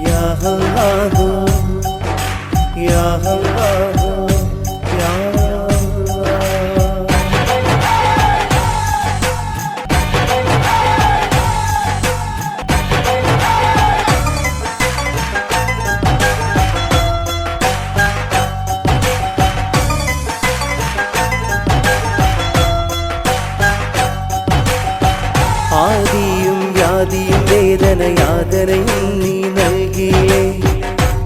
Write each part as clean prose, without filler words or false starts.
या अल्लाह या अल्लाह या ആദിയും വ്യാധിയും വേദനയാതനയും നീ നൽകിയേ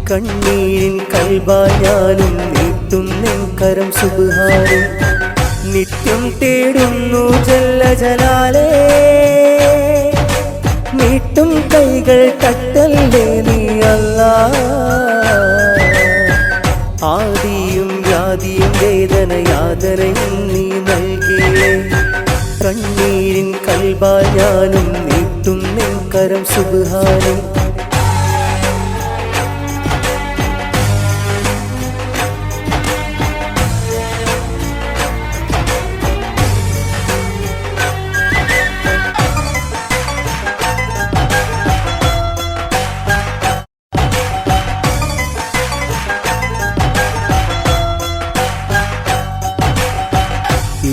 കണ്ണീരിൻ കൽബായി ഞാനും നീട്ടും നിൻ കരം സുബ്ഹാനേ നിത്യം തേടുന്നു ജല്ല ജലാലേ നീട്ടും കൈകൾ തട്ടല്ലേ നീ അല്ലാഹ് ആദിയും വ്യാധിയും വേദനയാതനയും നീ നൽകിയേ കണ്ണീരിൻ കൽബായി ഞാനും നീട്ടും നിൻ കരം സുബ്ഹാനേ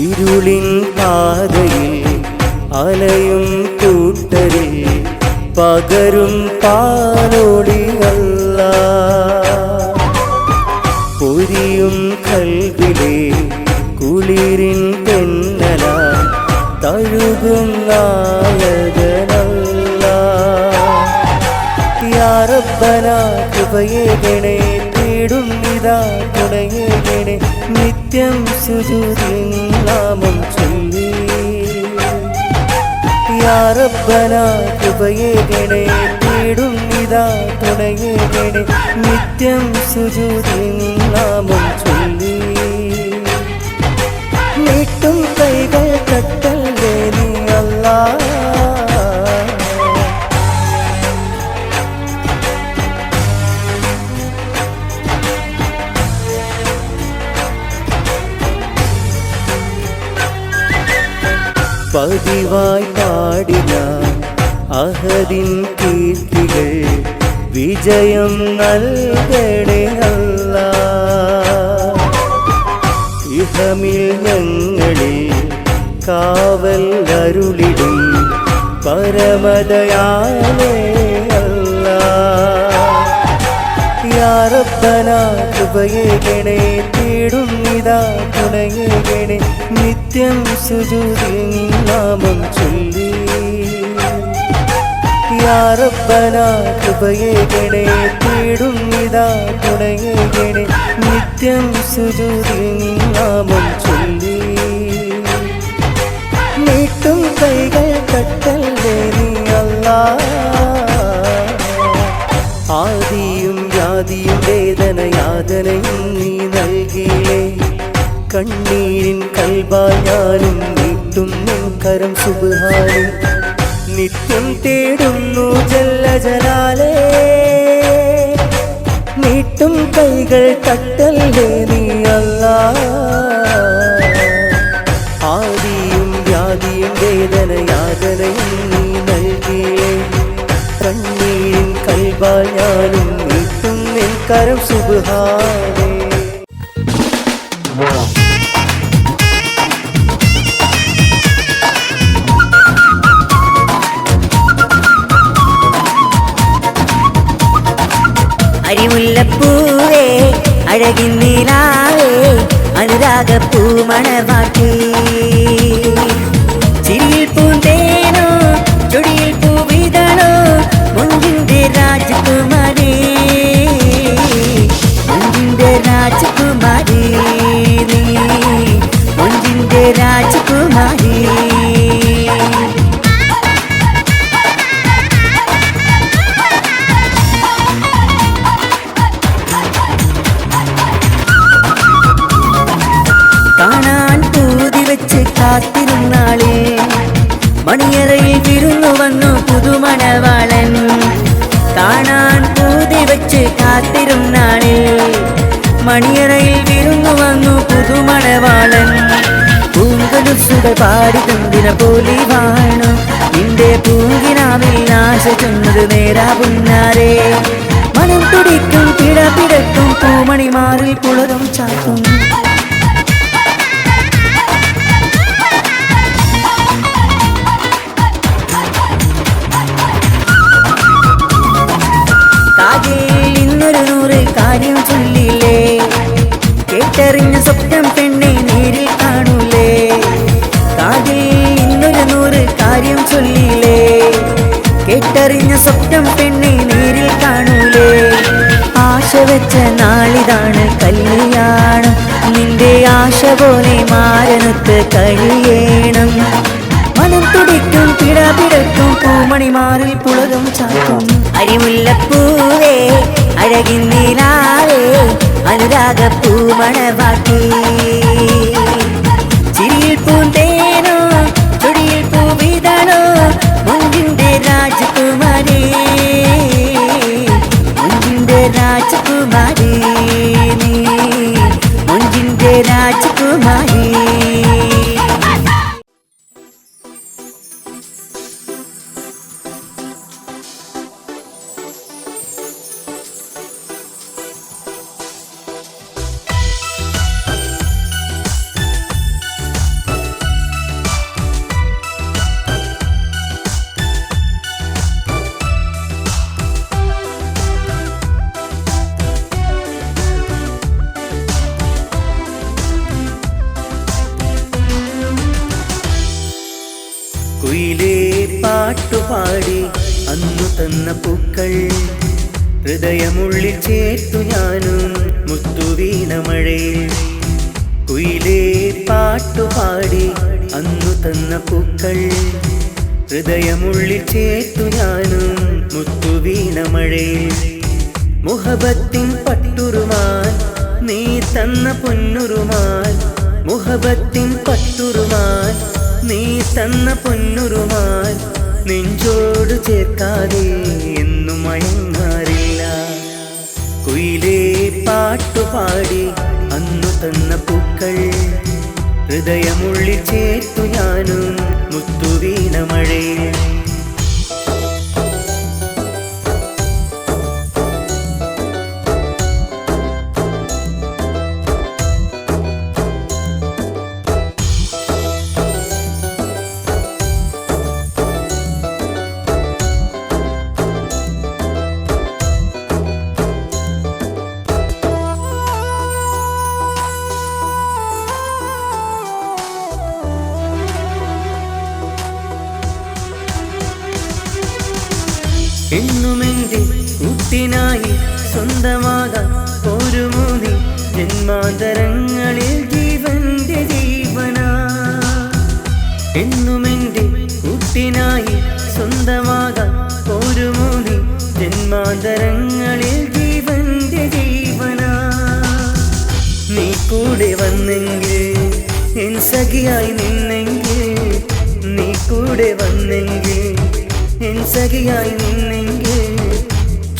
ഇരുളിൻ പാതയിൽ അലയും കൂട്ടരിൽ പകരും പാലോടി അല്ലാഹ് പൊരിയും കൽബിലെ കുളിരിൻ തെന്നലായി തഴുകും നായകനല്ലാഹ് യാ റബ്ബനാ കൃപയേകണേ തേടും നിതാ തുണയേകണേ നിത്യം സുജൂദിൽ നാമം ചൊല്ലി യാ റബ്ബനാ കൃപയേകണേ തേടും നിതാ തുണയേകണേ നിത്യം സുജൂദിൽ നാമം ചൊല്ലി നീട്ടും കൈകൾ തട്ടല്ലേ നീ അല്ലാഹ് പതിവായി പാടിന അഹദിൻ കീർത്തികൾ വിജയം നൽകണേ അല്ലാഹ് ഇഹമിൽ ഞങ്ങളിൽ കാവൽ അരുളിടും പരമദയാലേ അല്ലാഹ് യാ റബ്ബനാ കൃപയേകണേ തേടും നിതാ തുണയേകണേ നിത്യം സുജൂദിൽ നാമം ചൊല്ലി യാ റബ്ബനാ കൃപയേകണേ തേടും നിതാ തുണയേകണേ നിത്യം സുജൂദിൽ നാമം ചൊല്ലി നീട്ടും കൈകൾ തട്ടല്ലേ നീ അല്ലാഹ് ആദിയും വ്യാധിയും വേദനയാതനയും നീ നൽകിയേ കണ്ണീരിൻ കൽബായി ഞാനും നീട്ടും നിൻ കരം സുബ്ഹാനേ നിത്യം തേടുന്നു ജല്ല ജലാലേ നീട്ടും കൈകൾ തട്ടല്ലേ നീ അല്ലാഹ് ആദിയും വ്യാധിയും വേദനയാതനയും നീ നൽകിയേ കണ്ണീരിൻ കൽബായി ഞാനും നീട്ടും നിൻ കരം സുബ്ഹാനേ അരിമുല്ലപ്പൂവേ അഴകിൻ നിലാവേ അനുരാഗപ്പൂ മണവാട്ടി ചിരിയിൽ പൂന്തേനോ ചൊടിയിൽ പൂവിതളോ മുഞ്ചിന്റെ രാജകുമാരി മുഞ്ചിന്റെ രാജകുമാരി നീ മുഞ്ചിന്റെ രാജകുമാരി കാണാൻ പൂതി വെച്ച് കാത്തിരുന്നാളേ മണിയറയിൽ വിരുന്നു വന്നു പുതുമണവാളൻ കാണാൻ പൂതി വെച്ച് കാത്തിരുന്നാളേ മണിയറയിൽ വിരുന്നു വന്നു പുതുമണവാളൻ പൂങ്കൊലുസുകൾ പാടി തന്തിന പോലെ വാണു നിന്റെ പൂങ്കിനാവിൽ ആശ ചൊന്നത് നേരാ പുന്നാരേ തുടിക്കും പിട പിടക്കും പൂമണിമാറിൽ പുളകം ചാത്തും ഇന്നൊരു 100 കാര്യം ചൊല്ലില്ലേ കേട്ടറിഞ്ഞ സ്വപ്നം പെണ്ണെ നേരിൽ കാണൂലേ കാതിൽ ഇന്നൊരു 100 കാര്യം ചൊല്ലില്ലേ കേട്ടറിഞ്ഞ സ്വപ്നം പെണ്ണെ നേരിൽ കാണൂലേ ആശ വെച്ച നാളിതാണ് കല്യാണം നിന്റെ ആശ പോലെ മാരനൊത്ത് കഴിയണം മനം തുടിക്കും പിട പിടക്കും പൂമണിമാറിൽ പുളകം ചാത്തും അരിമുല്ലപ്പൂവേ അഴകിൻ നിലാവേ അനുരാഗ പൂമണവാട്ടി ചിരിയിൽ പൂന്തേനോ ചൊടിയിൽ പൂവിതളോ മുഞ്ചിന്റെ രാജകുമാരി മുഞ്ചിന്റെ രാജകുമാരി നീ മുഞ്ചിന്റെ രാജകുമാരി കുയിലേ പാട്ടുപാടി അന്നു തന്ന പൂക്കൾ ഹൃദയമുള്ളിൽ ചേർത്തു ഞാനും മുത്തുവീണ മഴയിൽ കുയിലേ പാട്ടുപാടി അന്നു തന്ന പൂക്കൾ ഹൃദയമുള്ളിൽ ചേർത്തു ഞാനും മുത്തുവീണ മഴയിൽ മുഹബത്തിൻ പട്ടുറുമാൻ നീ തന്ന പൊന്നുറുമാൻ മുഹബത്തിൻ പട്ടുറുമാൻ നീ തന്ന പൊന്നുറുമാൻ നെഞ്ചോട് ചേർക്കാതെ എന്നും മയങ്ങാറില്ല കുയിലേ പാട്ടുപാടി അന്നു തന്ന പൂക്കൾ ഹൃദയമുള്ളിൽ ചേർത്തു ഞാനും മുത്തുവീണ മഴയിൽ എന്നുമെന്റെ കൂട്ടിനായി സ്വന്തമാകാൻ പോരുമോ നീ ജന്മാന്തരങ്ങളിൽ ജീവന്റെ ജീവന എന്നുമെന്റെ കൂട്ടിനായി സ്വന്തമാകാൻ പോരുമോ നീ ജന്മാന്തരങ്ങളിൽ ജീവന്റെ ജീവന നീ കൂടെ വന്നെങ്കിൽ എൻ സഖിയായി നിന്നെങ്കിൽ നീ കൂടെ വന്നെങ്കിൽ എൻ സഖിയായി നിന്നെങ്കിൽ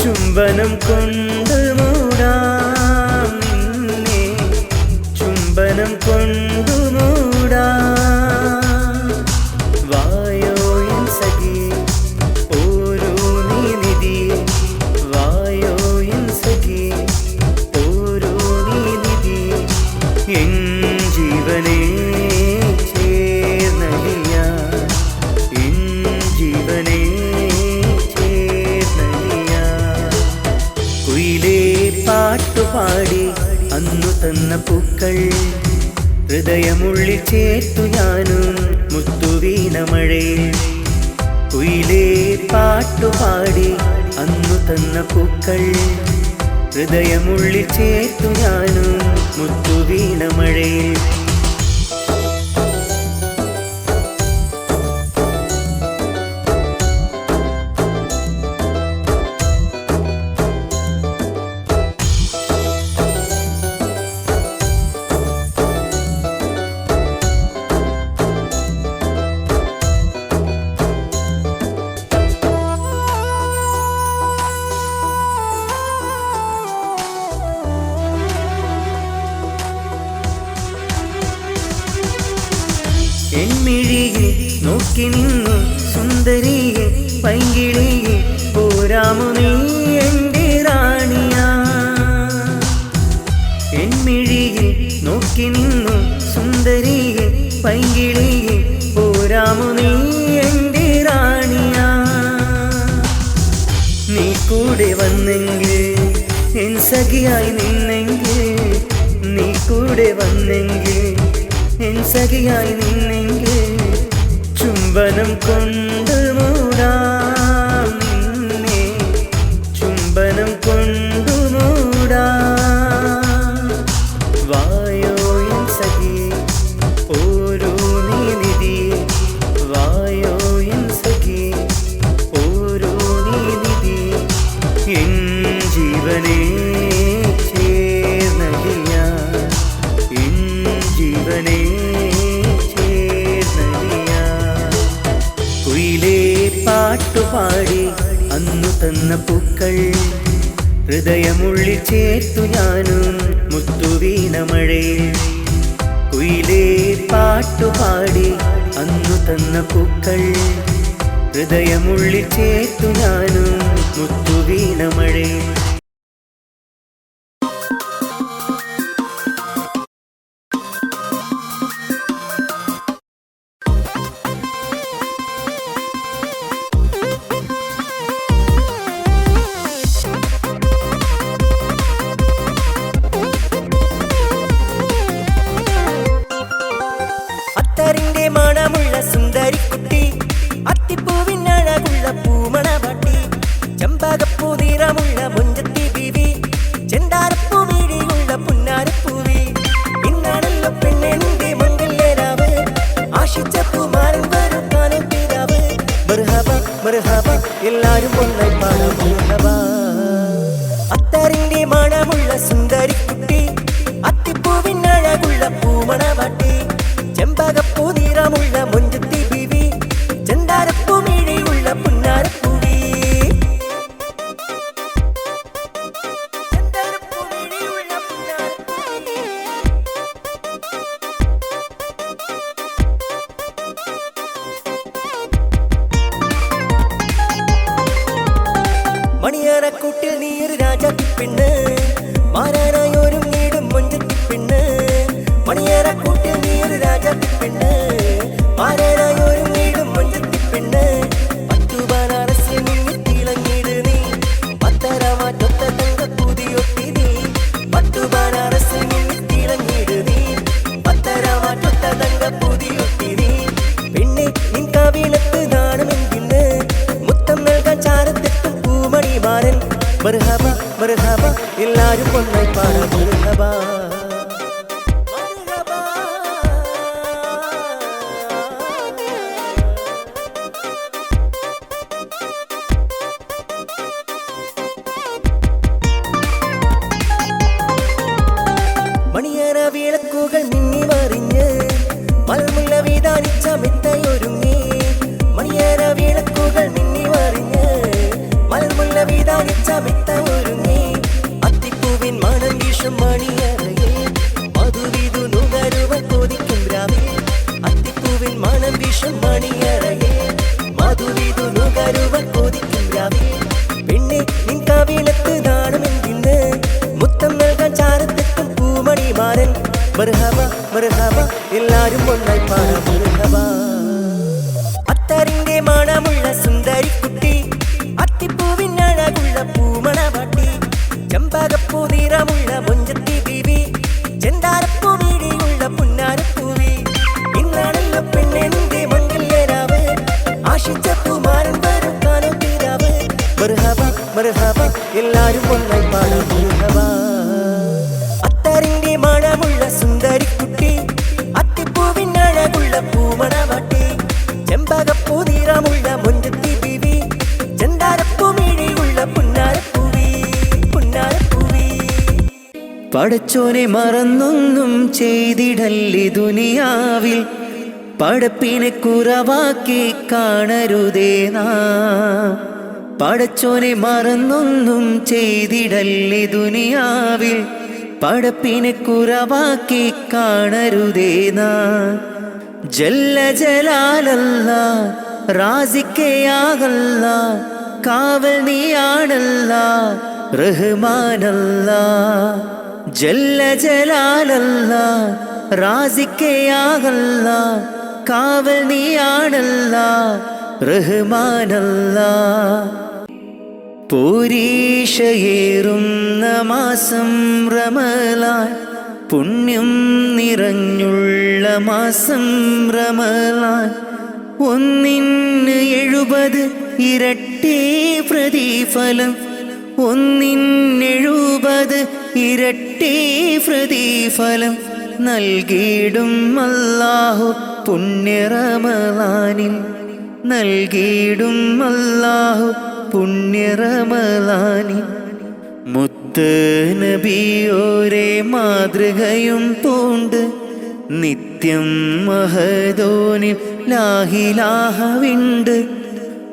ചുംബനം കൊണ്ട് മൂടാം നിന്നെ ചുംബനം കൊണ്ട് മൂടാം വായോ എൻ സഖി ഓരോ നീ നിധിയെ വായോ എൻ സഖി ഓരോ നീ നിധിയെ എൻ ജീവനേ പാട്ടുപാടി അന്നു തന്ന പൂക്കൾ ഹൃദയമുള്ളിൽ ചേർത്തു ഞാനും മുത്തുവീണ മഴയിൽ കുയിലേ പാട്ടുപാടി അന്നു തന്ന പൂക്കൾ ഹൃദയമുള്ളിൽ ചേർത്തു ഞാനും മുത്തുവീണ മഴയിൽ എൻമിഴിയെ നോക്കി നിന്നു സുന്ദരിയെ പൈങ്കിളിയെ പോരാമു നീ എൻ്റെ റാണി നോക്കി നിന്നു സുന്ദരിയെ പൈങ്കിളിയെ പോരാമു നീ എൻ്റെ റാണിയാ നീ കൂടെ വന്നെങ്കിൽ എൻ സഖിയായി നിന്നെങ്കിൽ നീ കൂടെ വന്നെങ്കിൽ എൻ സഖിയായി നിന്നെങ്കിൽ ചുംബനം കൊണ്ട് മൂടാം നിന്നെ ചുംബനം കൊണ്ട് മൂടാം വായോ എൻ സഖിയേ ഓരോ നീ നിധിയേ വായോ എൻ സഖിയേ ഓരോ നീ നിധിയേ എൻ ജീവനേ ചേർന്നലിയ എൻ ജീവനേ ചേർന്നലിയ കുയിലേ പാട്ടുപാടി അന്നു തന്ന പൂക്കൾ ഹൃദയമുള്ളിൽ ചേർത്തു ഞാനും മുത്തുവീണ മഴയിൽ കുയിലേ പാട്ടുപാടി അന്നു തന്ന പൂക്കൾ ഹൃദയമുള്ളിൽ ചേർത്തു ഞാനും മുത്തുവീണ മഴയിൽ അത്തറിന്റെ മണമുള്ള സുന്ദരിക്കുട്ടി അത്തിപ്പൂവിനഴകുള്ള പൂമണവാട്ടി ചെമ്പകപ്പൂ നിറമുള്ള മുഞ്ചത്തി ബീവി ചെണ്ടാരപ്പൂ വീഴിയുള്ള പുന്നാരപ്പൂവി ഇന്നാണല്ലോ പെണ്ണെ നിന്റെ മംഗല്യരാവ് ആശിച്ച പൂമാരൻ വരുത്താനും പിതാവ് മർഹബ മർഹബ എല്ലാരും ഒന്നായി പാടാം മർഹബ അത്തറിന്റെ മണമുള്ള സുന്ദരിക്കുട്ടി അത്തിപ്പൂവിനഴകുള്ള പൂമണവാട്ടി ചെമ്പകപ്പൂ നിറമുള്ള മുഞ്ചത്തി ബീവി ചെന്താരപ്പൂ മീഴിയുള്ള പുന്നാരപ്പൂവി ചെന്താരപ്പൂ മീഴിയുള്ള പുന്നാരപ്പൂവി മണിയറക്കൂട്ടിൽ നീയൊരു രാജാത്തിപ്പെണ്ണ് മാറാനായോരും നീടും മുഞ്ചത്തിപ്പെണ്ണ് മണിയറക്കൂട്ടിൽ നീയൊരു രാജാത്തിപ്പെണ്ണ് മാറാനായോരും നീടും മുഞ്ചത്തിപ്പെണ്ണ് പത്തു ബനാറസിൽ നിന്ന് തിളങ്ങിട് നീ പത്തരമാറ്റൊത്ത തങ്ക പുതിയൊട്ടി നീ പത്തു ബനാറസിൽ നിന്ന് തിളങ്ങിട് നീ പത്തരമാറ്റൊത്ത തങ്ക പുതിയൊട്ടി നീ പെണ്ണെ നിൻ കവിളത്ത് നാണമെന്തിന്ന് മുത്തം നൽകാൻ ചാരത്തെത്തും പൂമണിമാരൻ മർഹബ മർഹബ എല്ലാരും ഒന്നായി പാടാം മർഹബ മണിയറ വിളക്കുകൾ മിന്നി മറിഞ്ഞ് മൽമുല്ല വിധാനിച്ച മെത്തയൊരുങ്ങി മണിയറ വിളക്കുകൾ മിന്നി മറിഞ്ഞ് മൽമുല്ല വിധാനിച്ച മെത്തയൊരുങ്ങി അത്തിപ്പൂവിൻ മണം വീശും മണിയറയിൽ മധുവിധു നുകരുവൻ കൊതിക്കും രാവിൽ അത്തിപ്പൂവിൻ മണം വീശും മണിയറയിൽ മധുവിധു നുകരുവൻ കൊതിക്കും രാവിൽ പെണ്ണെ നിൻ കവിളത്ത് നാണമെന്തിന്ന് മുത്തം നൽകാൻ ചാരത്തെത്തും പൂമണിമാരൻ മർഹബ മർഹബ എല്ലാരും ഒന്നായി പാടാം മർഹബ അത്തറിന്റെ മണമുള്ള സുന്ദരിക്കുട്ടി അത്തിപ്പൂവിനഴകുള്ള പൂമണവാട്ടി ചെമ്പകപ്പൂ നിറമുള്ള മുഞ്ചത്തി ബീവി ചെന്താരപ്പൂ വീഴിയുള്ള പുന്നാരപ്പൂവി ഇന്നാണല്ലോ പെണ്ണെ നിന്റെ മംഗല്യരാവ് ആശിച്ച പൂമാരൻ വരുത്താനും പിതാവ് മർഹബ മർഹബ എല്ലാരും ഒന്നായി പാടാം മർഹബ അത്തറിന്റെ മണമുള്ള സുന്ദരിക്കുട്ടി അത്തിപ്പൂവിനഴകുള്ള പൂമണവാട്ടി ചെമ്പകപ്പൂ നിറമുള്ള മുഞ്ചത്തി ബീവി ചെന്താരപ്പൂ മീഴിയുള്ള പുന്നാരപ്പൂവി പുന്നാരപ്പൂവി പടച്ചോനെ മറന്നൊന്നും ചെയ്തിടല്ലേ ദുനിയാവിൽ പടപ്പിനെ കുറവാക്കി കാണരുതേ നാം പടച്ചോനെ മറന്നൊന്നും ചെയ്തിടല്ലേ ദുനിയാവിൽ പടപ്പിനെ കുറവാക്കി കാണരുതേ നാം ജല്ല ജലാലല്ല റാസിക്കയാകല്ല കാവൽ നീയാണല്ല റഹ്മാനല്ല ജല്ല ജലാലല്ല റാസിക്കയാകല്ല കാവൽ നീയാണല്ല റഹ്മാനല്ല. പോരീഷയേറുന്ന മാസം റമളാൻ പുണ്യം നിറഞ്ഞുള്ള മാസം റമളാൻ. 170 ഇരട്ടി പ്രതിഫലം 170 ഇരട്ടി പ്രതിഫലം നൽകിയിടും അല്ലാഹു പുണ്യ റമളാനിൽ. നൽകിയിടും അല്ലാഹു പുണ്യ റമളാനിൽ. മുത്ത് നബിയോരെ മാതൃകയും പൂണ്ട് നിത്യം മഹദോനിൽ ലാഹിലാഹവിണ്ട്.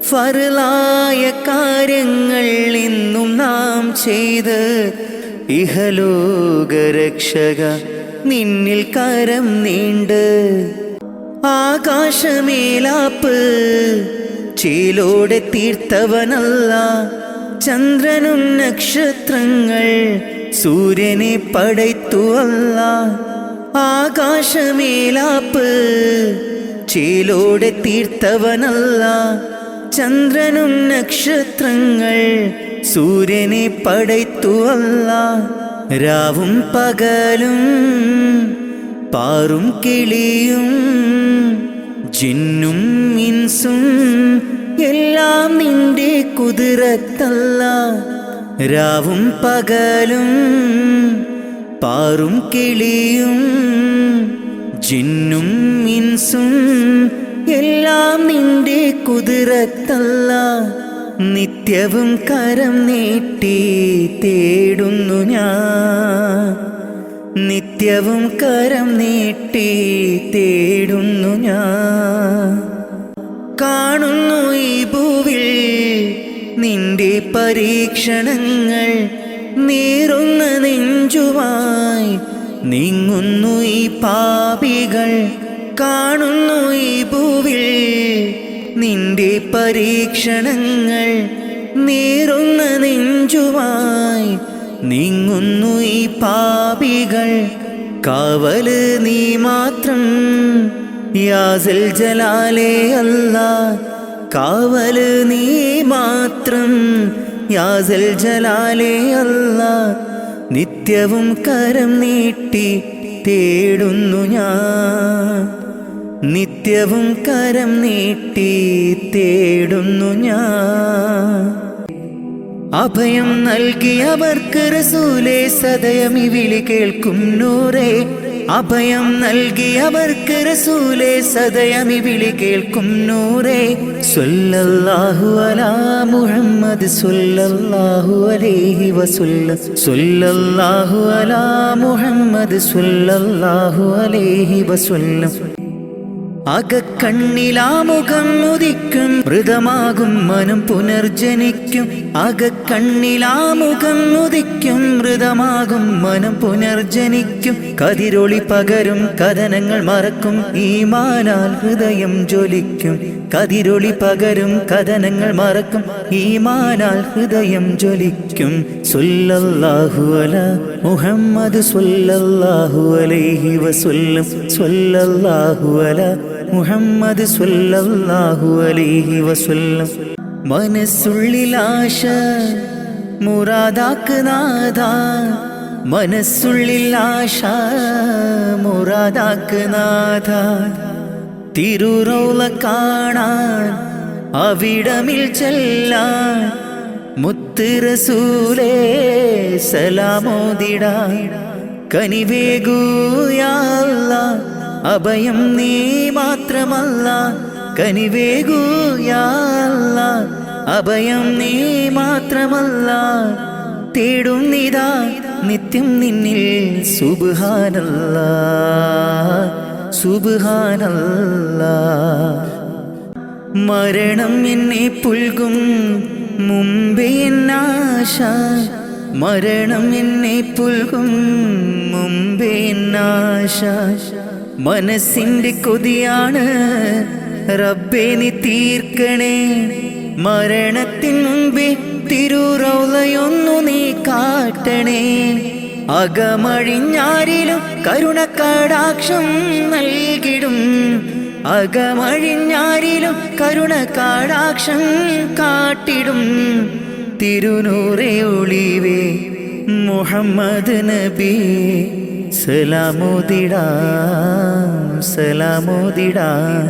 ഫർലായ കാര്യങ്ങൾ ഇന്നും നാം ചെയ്ത് ഇഹലോകരക്ഷക നിന്നിൽ കരം നീണ്ട്. ആകാശമേലാപ്പ് ചേലോടെ തീർത്തവനല്ല ചന്ദ്രനും നക്ഷത്രങ്ങൾ സൂര്യനെ പടയ്ത്തു അല്ല. ആകാശമേലാപ്പ് ചേലോടെ തീർത്തവനല്ല ചന്ദ്രനും നക്ഷത്രങ്ങൾ സൂര്യനെ പടയ്ത്തു അല്ല. രാവും പകലും പാറും കിളിയും ജിന്നും ഇൻസും എല്ലാം നിന്റെ കുതിരത്തല്ല. രാവും പകലും പാറും കിളിയും ജിന്നും ഇൻസും എല്ലാം നിന്റെ കുതിരത്തല്ല. നിത്യവും കരം നീട്ടി തേടുന്നു ഞാൻ. നിത്യവും കരം നീട്ടി തേടുന്നു ഞാൻ. കാണുന്നു ഈ ഭൂവിൽ നിന്റെ പരീക്ഷണങ്ങൾ. നീറുന്ന നെഞ്ചുമായി നീങ്ങുന്നു ഈ പാപികൾ. കാണുന്നു ഈ ഭൂവിൽ നിന്റെ പരീക്ഷണങ്ങൾ. നീറുന്ന നെഞ്ചുമായി നീങ്ങുന്നു ഈ പാപികൾ. കാവല് നീ മാത്രം യാസൽ ജലാലേ അല്ലാ. കാവല് നീ മാത്രം യാസൽ ജലാലേ അല്ലാ. നിത്യവും കരം നീട്ടി തേടുന്നു ഞാൻ. നിത്യവും കരം നീട്ടി തേടുന്നു ഞാൻ. അഭയം നൽകിയവർക്ക് റസൂലേ സദയം ഈ വിളി കേൾക്കും നൂറേ. അഭയം നൽകിയവർക്ക് റസൂലേ സദയം ഈ വിളി കേൾക്കും നൂറേ. സ്വല്ലല്ലാഹു അലാ മുഹമ്മദ് സ്വല്ലല്ലാഹു അലൈഹി വസല്ലം. സ്വല്ലല്ലാഹു അലാ മുഹമ്മദ് സ്വല്ലല്ലാഹു അലൈഹി വസല്ലം. അകക്കണ്ണിലാമുഖം ഉദിക്കും മൃതമാകും മനം പുനർജനിക്കും. അകക്കണ്ണിലാമുഖം ഉദിക്കും മൃതമാകും മനം പുനർജനിക്കും. കതിരൊളി പകരും കഥനങ്ങൾ മറക്കും ഈമാനാൽ ഹൃദയം ജ്വലിക്കും. കതിരൊളി പകരും കഥനങ്ങൾ മറക്കും ഈമാനാൽ ഹൃദയം ജ്വലിക്കും. സ്വല്ലല്ലാഹു അലാ മുഹമ്മദ് സ്വല്ലല്ലാഹു അലൈഹി വസല്ലം. സ്വല്ലല്ലാഹു അലാ മുഹമ്മദ് സ്വല്ലല്ലാഹു അലൈഹി വസല്ലം. മനസ്സുള്ളിലാശ മുറാദാക്ക് നാഥ. മനസ്സുള്ളിലാശ മുറാദാക്ക് നാഥ. തിരുറൗള കാണാൻ അവിടമിൽ ചെല്ലാൻ മുത്ത് റസൂലേ സലാമോദിടാൻ. കനിവേകൂ യാ അല്ലാഹ് അഭയം നീ മാത്രമല്ല. കനിവേകൂ യാ അല്ലാഹ് അഭയം നീ മാത്രമല്ല. തേടുന്നിതാ നിത്യം നിന്നിൽ സുബ്ഹാനല്ലാഹ് സുബ്ഹാനല്ലാഹ്. മരണം എന്നെ പുൽകും മുമ്പേ എന്നാശ. മരണം എന്നെ പുൽകും മുമ്പേ എന്നാശ. മനസ്സിന്റെ കൊതിയാണ് റബ്ബേ നീ തീർക്കണേ. മരണത്തിൻ മുമ്പേ തിരുറൗളയൊന്നു നീ കാട്ടണേ. അകമഴിഞ്ഞാരിലും കരുണക്കടാക്ഷം നൽകിടും. അകമഴിഞ്ഞാരിലും കരുണക്കടാക്ഷം കാട്ടിടും. തിരുനൂറേ ഒളിവേ മുഹമ്മദ് നബി സലാമോദിടാം സലാമോദിടാം.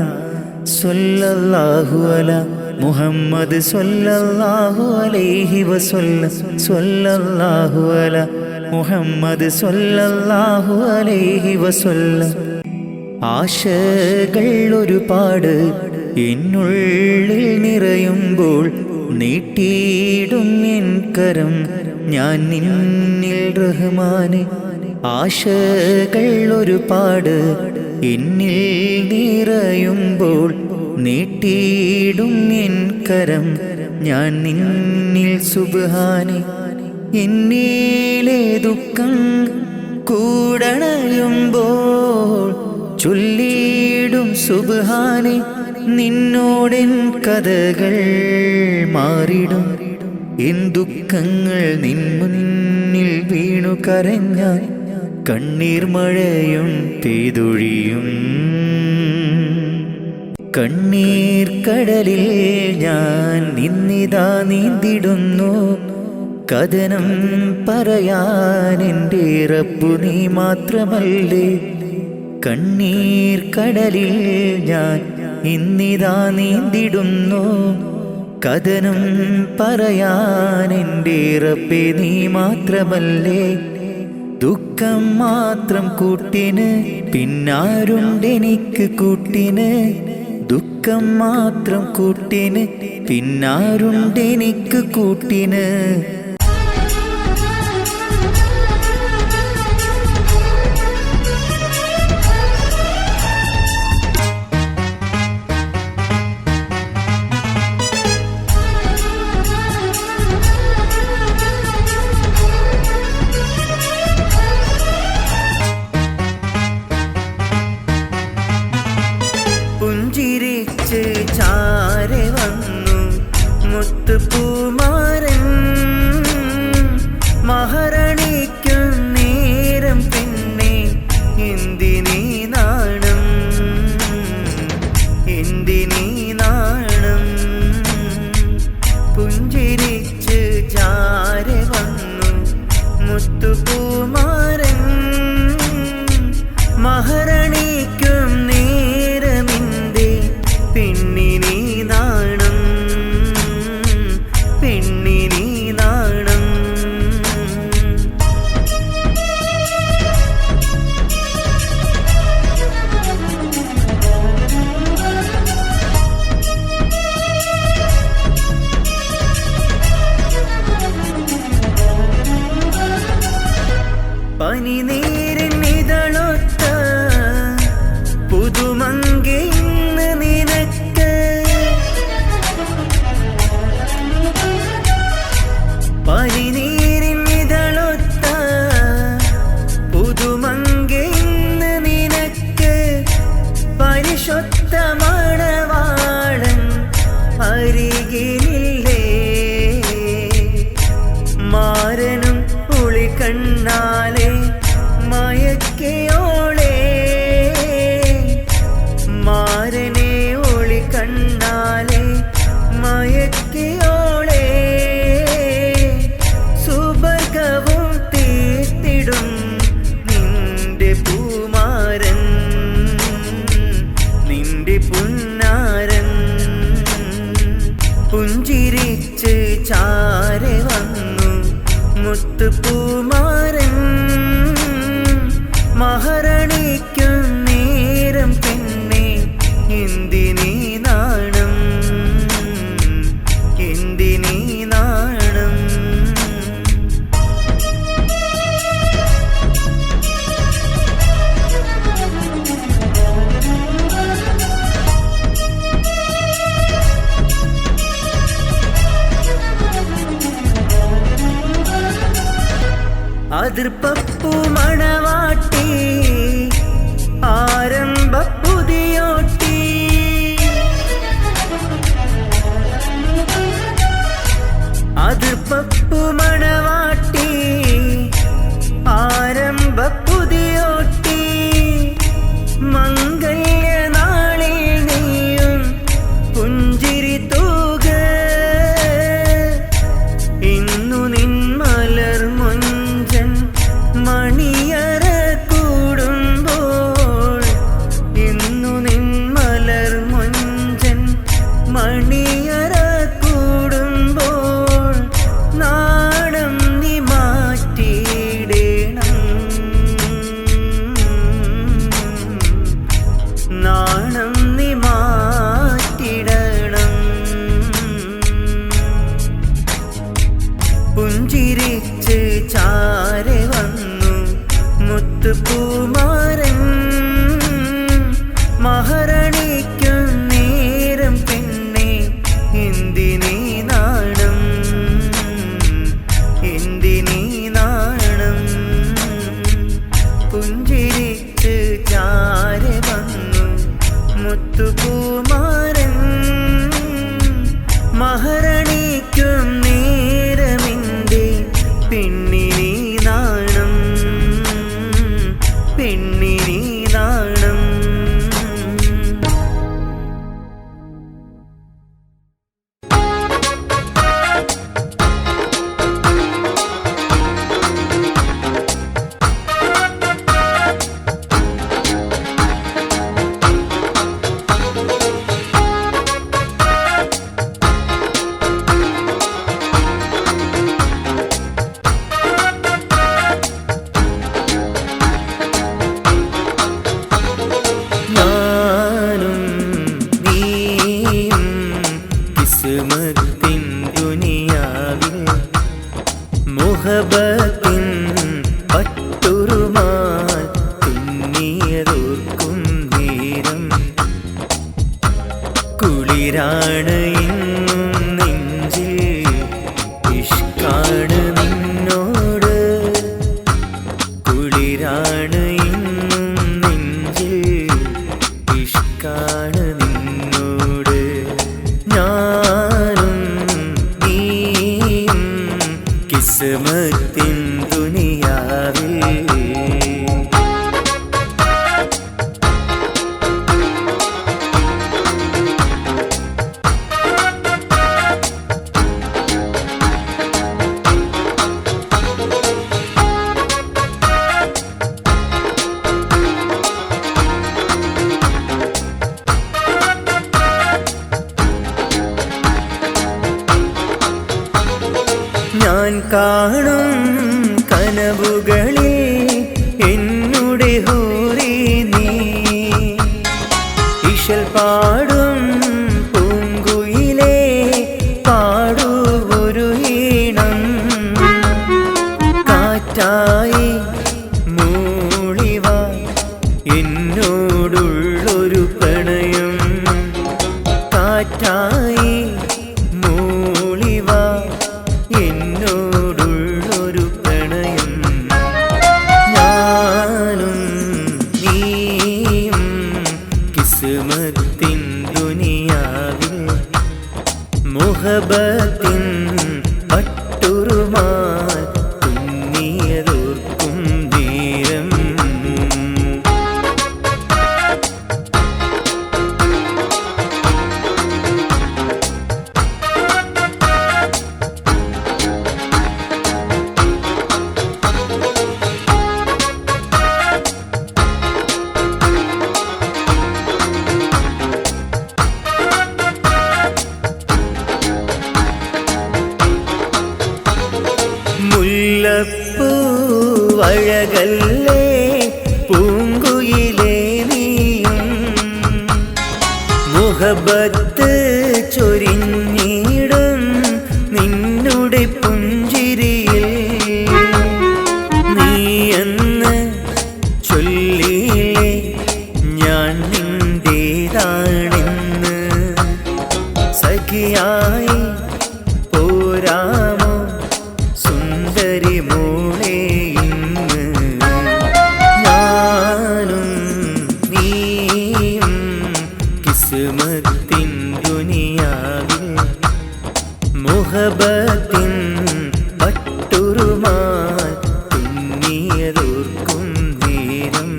സ്വല്ലല്ലാഹു അലാ മുഹമ്മദ് സ്വല്ലല്ലാഹു അലൈഹി വസല്ലം. സ്വല്ലല്ലാഹു അലാ മുഹമ്മദ് സ്വല്ലല്ലാഹു അലൈഹി വസല്ലം. ആശകൾ ഒരുപാട് എന്നുള്ളിൽ നിറയുമ്പോൾ നീട്ടിയിടും എൻ കരം ഞാൻ നിന്നിൽ റഹ്മാനെ. ആശകൾ ഒരുപാട് എന്നിൽ നിറയുമ്പോൾ നീട്ടിയിടും എൻ കരം ഞാൻ നിന്നിൽ സുബ്ഹാനെ. എന്നിലെ ദുഃഖം കൂടണയുമ്പോൾ ചൊല്ലിയിടും സുബ്ഹാനെ. നിന്നോടെൻ കഥകൾ മാറിടും. എൻ ദുഃഖങ്ങൾ നിൻ മുന്നിൽ വീണു കരഞ്ഞാൽ കണ്ണീർ മഴയും പെയ്തൊഴിയും. കണ്ണീർ കടലിൽ ഞാൻ നിന്നിതാ നീന്തിടുന്നു. കഥനം പറയാൻ എൻ്റെ റബ്ബു നീ മാത്രമല്ലേ. കണ്ണീർ കടലിൽ ഞാൻ ഇന്നിതാ നീന്തിടുന്നു. കഥനം പറയാൻ എൻ്റെ റബ്ബേ നീ മാത്രമല്ലേ. ദുഃഖം മാത്രം കൂട്ടിന് പിന്നാരുണ്ടെനിക്ക് കൂട്ടിന്. ദുഃഖം മാത്രം കൂട്ടിന് പിന്നാരുണ്ടെനിക്ക് കൂട്ടിന്. പുഞ്ചിരിച്ച് ചാരെ വന്നു മുത്തുപൂമാരൻ. മഹാറാണിക്കും നേരം പിന്നെ എന്തിനീ നാണം എന്തിനീ നാണം. പുഞ്ചിരിച്ച് ചാരെ വന്നു മുത്തുപൂമാരൻ. മഹാറാണിക്കും നേരമിന്റെ പെണ്ണിനീ നാണം പെണ്ണിനീ നാണം. പനിനീരിനിതളൊത്ത പുതുമങ്കെ ഇന്ന് നിനക്ക്. പനിനീരിനിതളൊത്ത പുതുമങ്കെ ഇന്ന് നിനക്ക്. പരിശുദ്ധ മണവാളൻ അരികിലില്ലേ. മാരനും ഒളികണ്ണാലെ മയക്കിയോളെ. മാരനെ ഒളികണ്ണാലെ മയക്കിയോളെ. സുബർഗവും തീർത്തിടും നിന്റെ പൂമാരൻ നിന്റെ പുന്നാരൻ. പുഞ്ചിരിച്ച് ചാരെ വന്നു മുത്തുപൂമാരൻ. മഹാറാണിക്കും നേരം പിന്നെ എന്തിനീ നാണം എന്തിനീ നാണം. അതിർപ്പപ്പൂ മണവാട്ടി ആരംഭ പുതിയോട്ടി. അതിർപ്പപ്പൂ മണവാട്ടി പുഞ്ചിരിച്ച് ചാരെ വന്നു മുത്തുപൂമാരൻ. മഹാറാണിക്കും നേരം പെണ്ണെ എന്തിനീ നാണം, എന്തിനീ നാണം. പുഞ്ചിരിച്ച് ചാരെ വന്നു മുത്തുപൂമാരൻ. മഹാറാണിക്കും നേരമിൻ്റെ പെണ്ണിനീ നാണം, പെണ്ണിനീ നാണം. മുഹബത്തിൻ പട്ടുറുമാൽ തുന്നിയതോർക്കും നേരം കുളിരാണ് ഇന്നും നെഞ്ചിൽ ഇഷ്കാണ് നിന്നോട്, കുളിരാണ് ഇന്നും നെഞ്ചിൽ ഇഷ്കാണ് നിന്നോട്. ഞാനും നീയും കിസ്മത്തിൻ ദുനിയാവിൽ. ഞാൻ കാണും കനവുകളിൽ എന്നുടെ ഹൂറി നീ, ഇശൽ പാടും പൂങ്കുയിലേ പാടൂ ഒരു ഈണം. കാറ്റായി മൂളിവാ എന്നോടുള്ളൊരു പ്രണയം, കാറ്റായി മൂളിവാ എന്നോടുള്ളൊരു പ്രണയം. ഞാനും നീയും കിസ്മത്തിൻ ദുനിയാവിൽ മുഹബത്തിൻ പട്ടുറുമാൽ തുന്നിയതോർക്കും നേരം. മുല്ലപ്പൂവഴകല്ലേ പൂങ്കുയിലേ നീയും, മുഹബത്ത് ചൊരിഞ്ഞിടും നിന്നുടെ പുഞ്ചിരിയിൽ. നീയെന്ന് ചൊല്ലിയില്ലേ ഞാൻ നിന്റേതാണെന്ന്, സഖിയായി പോരാമോ സുന്ദരി മോളെ ഇന്ന്. ഞാനും നീയും കിസ്മത്തിൻ ദുനിയാവിൽ മുഹബത്തിൻ പട്ടുറുമാൽ തുന്നിയതോർക്കും നേരം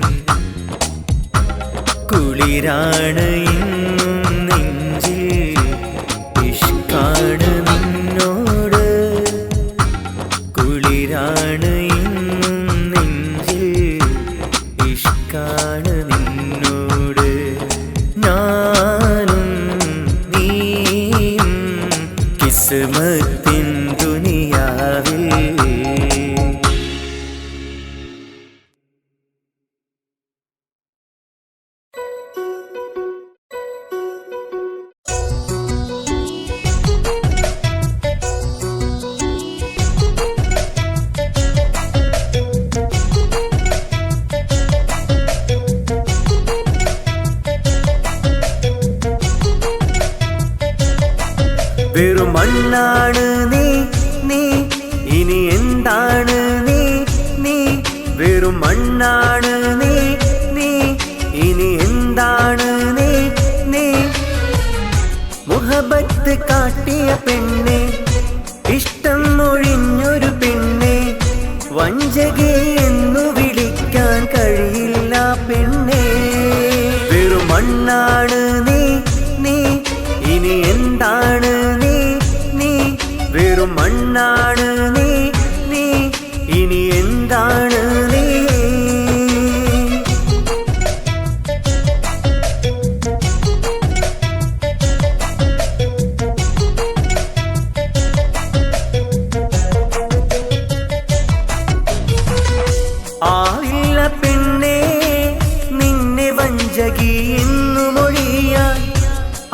കുളിരാണ് ഇന്നും നെഞ്ചിൽ ഇഷ്കാണ് നിന്നോട്, കുളിരാണ് ഇന്നും നെഞ്ചിൽ ഇഷ്കാണ് നിന്നോട്. ഞാനും നീയും കിസ്മത്തിൻ ദുനിയാവിൽ. വെറും മണ്ണാണ് നീ നീ ഇനി എന്താണ് നീ നീ വെറും മണ്ണാണ് നീ നീ ഇനി എന്താണ് നീ നീ മുഹബത്ത് കാട്ടിയ പെണ്ണെ ഇഷ്ടം ഒഴിഞ്ഞൊരു പെണ്ണെ വഞ്ചകി എന്നു വിളിക്കാൻ കഴിയില്ല പെണ്ണെ വെറും മണ്ണാണ് നീ നീ ഇനി എന്താണ് നീ നീ വെറും മണ്ണാണ് നീ നീ ഇനി എന്താണ് നീ ആവില്ല പെണ്ണെ നിന്നെ വഞ്ചകി എന്നു മൊഴിയാൻ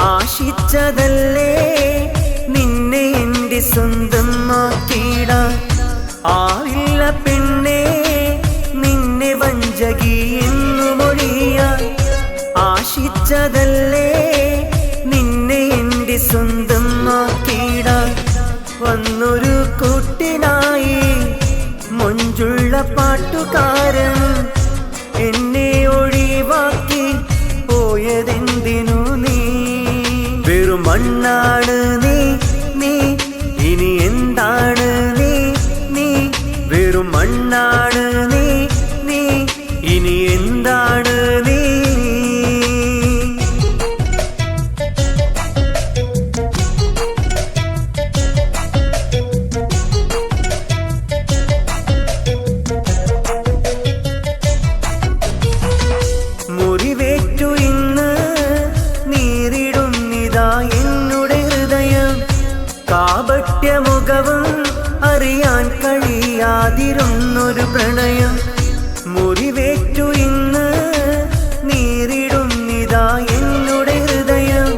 ആശിച്ചതല്ലേ നിന്നെ എൻ്റെ സ്വന്തമാക്കിടാൻ ആവില്ല പെണ്ണെ നിന്നെ വഞ്ചകി എന്നു മൊഴിയാൻ ആശിച്ചതല്ലേ നിന്നെ എൻ്റെ സ്വന്തമാക്കിടാൻ വന്നൊരു കൂട്ടിനായി മൊഞ്ചുള്ള പാട്ടുകാരൻ എന്നെ ഒഴിവാക്കി പോയതെന്തിനു നീ വെറും മണ്ണാണ് നീ നീ ഇനി എന്താണ് നീ നീ വെറും മണ്ണാണ് നീ നീ ഇനി എന്താണ് നീ മുറിവേറ്റു ഇന്ന് നീറിടുന്നിതാ എന്നുടെ ഹൃദയം കാപട്യമുഖവും അറിയാൻ കഴിയാതിരുന്നൊരു പ്രണയം മുറിവേറ്റു ഇന്ന് നീറിടുന്നിതാ എന്നുടെ ഹൃദയം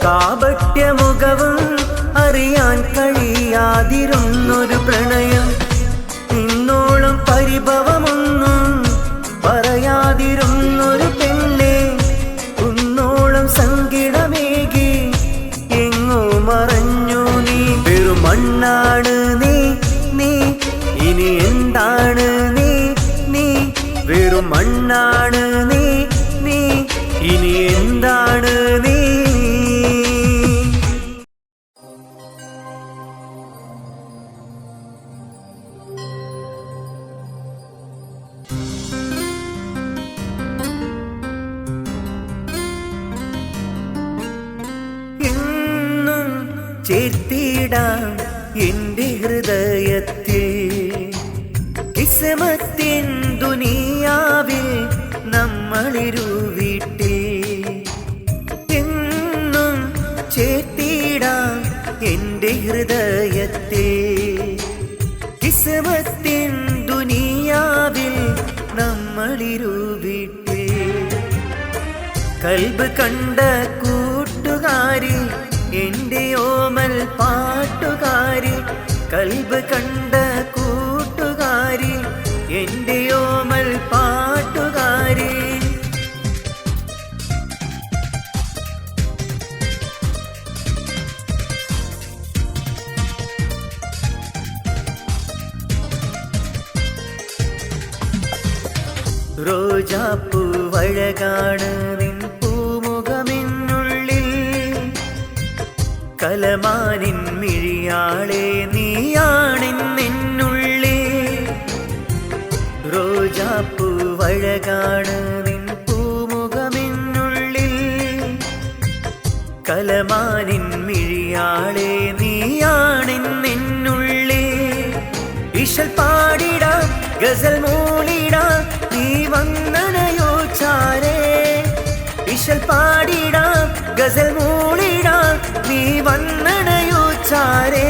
കാപട്യമുഖവും അറിയാൻ കഴിയാതിരുന്നൊരു പ്രണയം ഇന്നോളം പരിഭവമൊന്നും പറയാതിരുന്നൊരു പെണ്ണെ കുന്നോളം സങ്കടമേകി എങ്ങോ മറഞ്ഞു നീ വെറും മണ്ണാണ് നീ നീ ഇനി എന്താണ് നീ നീ വെറും മണ്ണാണ് നീ നീ ഇനി എന്താണ് നീ എന്നും ചേർത്തിടാം എൻ്റെ ഹൃദയത്തിൽ കിസ്മത്തിൻ ദുനിയാവിൽ നമ്മളിരു വീട്ടിൽ എന്നും ചേർത്തിടാം എൻ്റെ ഹൃദയത്തിൽ കിസ്മത്തിൻ ദുനിയാവിൽ നമ്മളിരു വീട്ടിൽ കൽബ് കണ്ട കൂട്ടുകാരി എൻ്റെ ഓമൽ പാട്ടുകാരി കൽബ് കണ്ട കൂട്ടുകാരി എൻ്റെ ഓമൽ പാട്ടുകാരി റോജാപ്പൂ വഴകാണ് നിൻ പൂമുഖമെന്നുള്ളിൽ കലമാനിൻ മിഴിയാളെ നീയാണെന്നുള്ളിൽ റോജാപ്പൂ വഴകാണ് നിൻ പൂമുഖമെന്നുള്ളിൽ കലമാനിൻ മിഴിയാളെ നീയാണെന്നുള്ളിൽ ഇശൽ പാടിടാം ഗസൽ മൂളിടാം നീ വന്നണയോ ചാരേ ഇശൽ പാടിടാം ഗസൽ മൂളിടാം നീ വന്നണയോ ചാരേ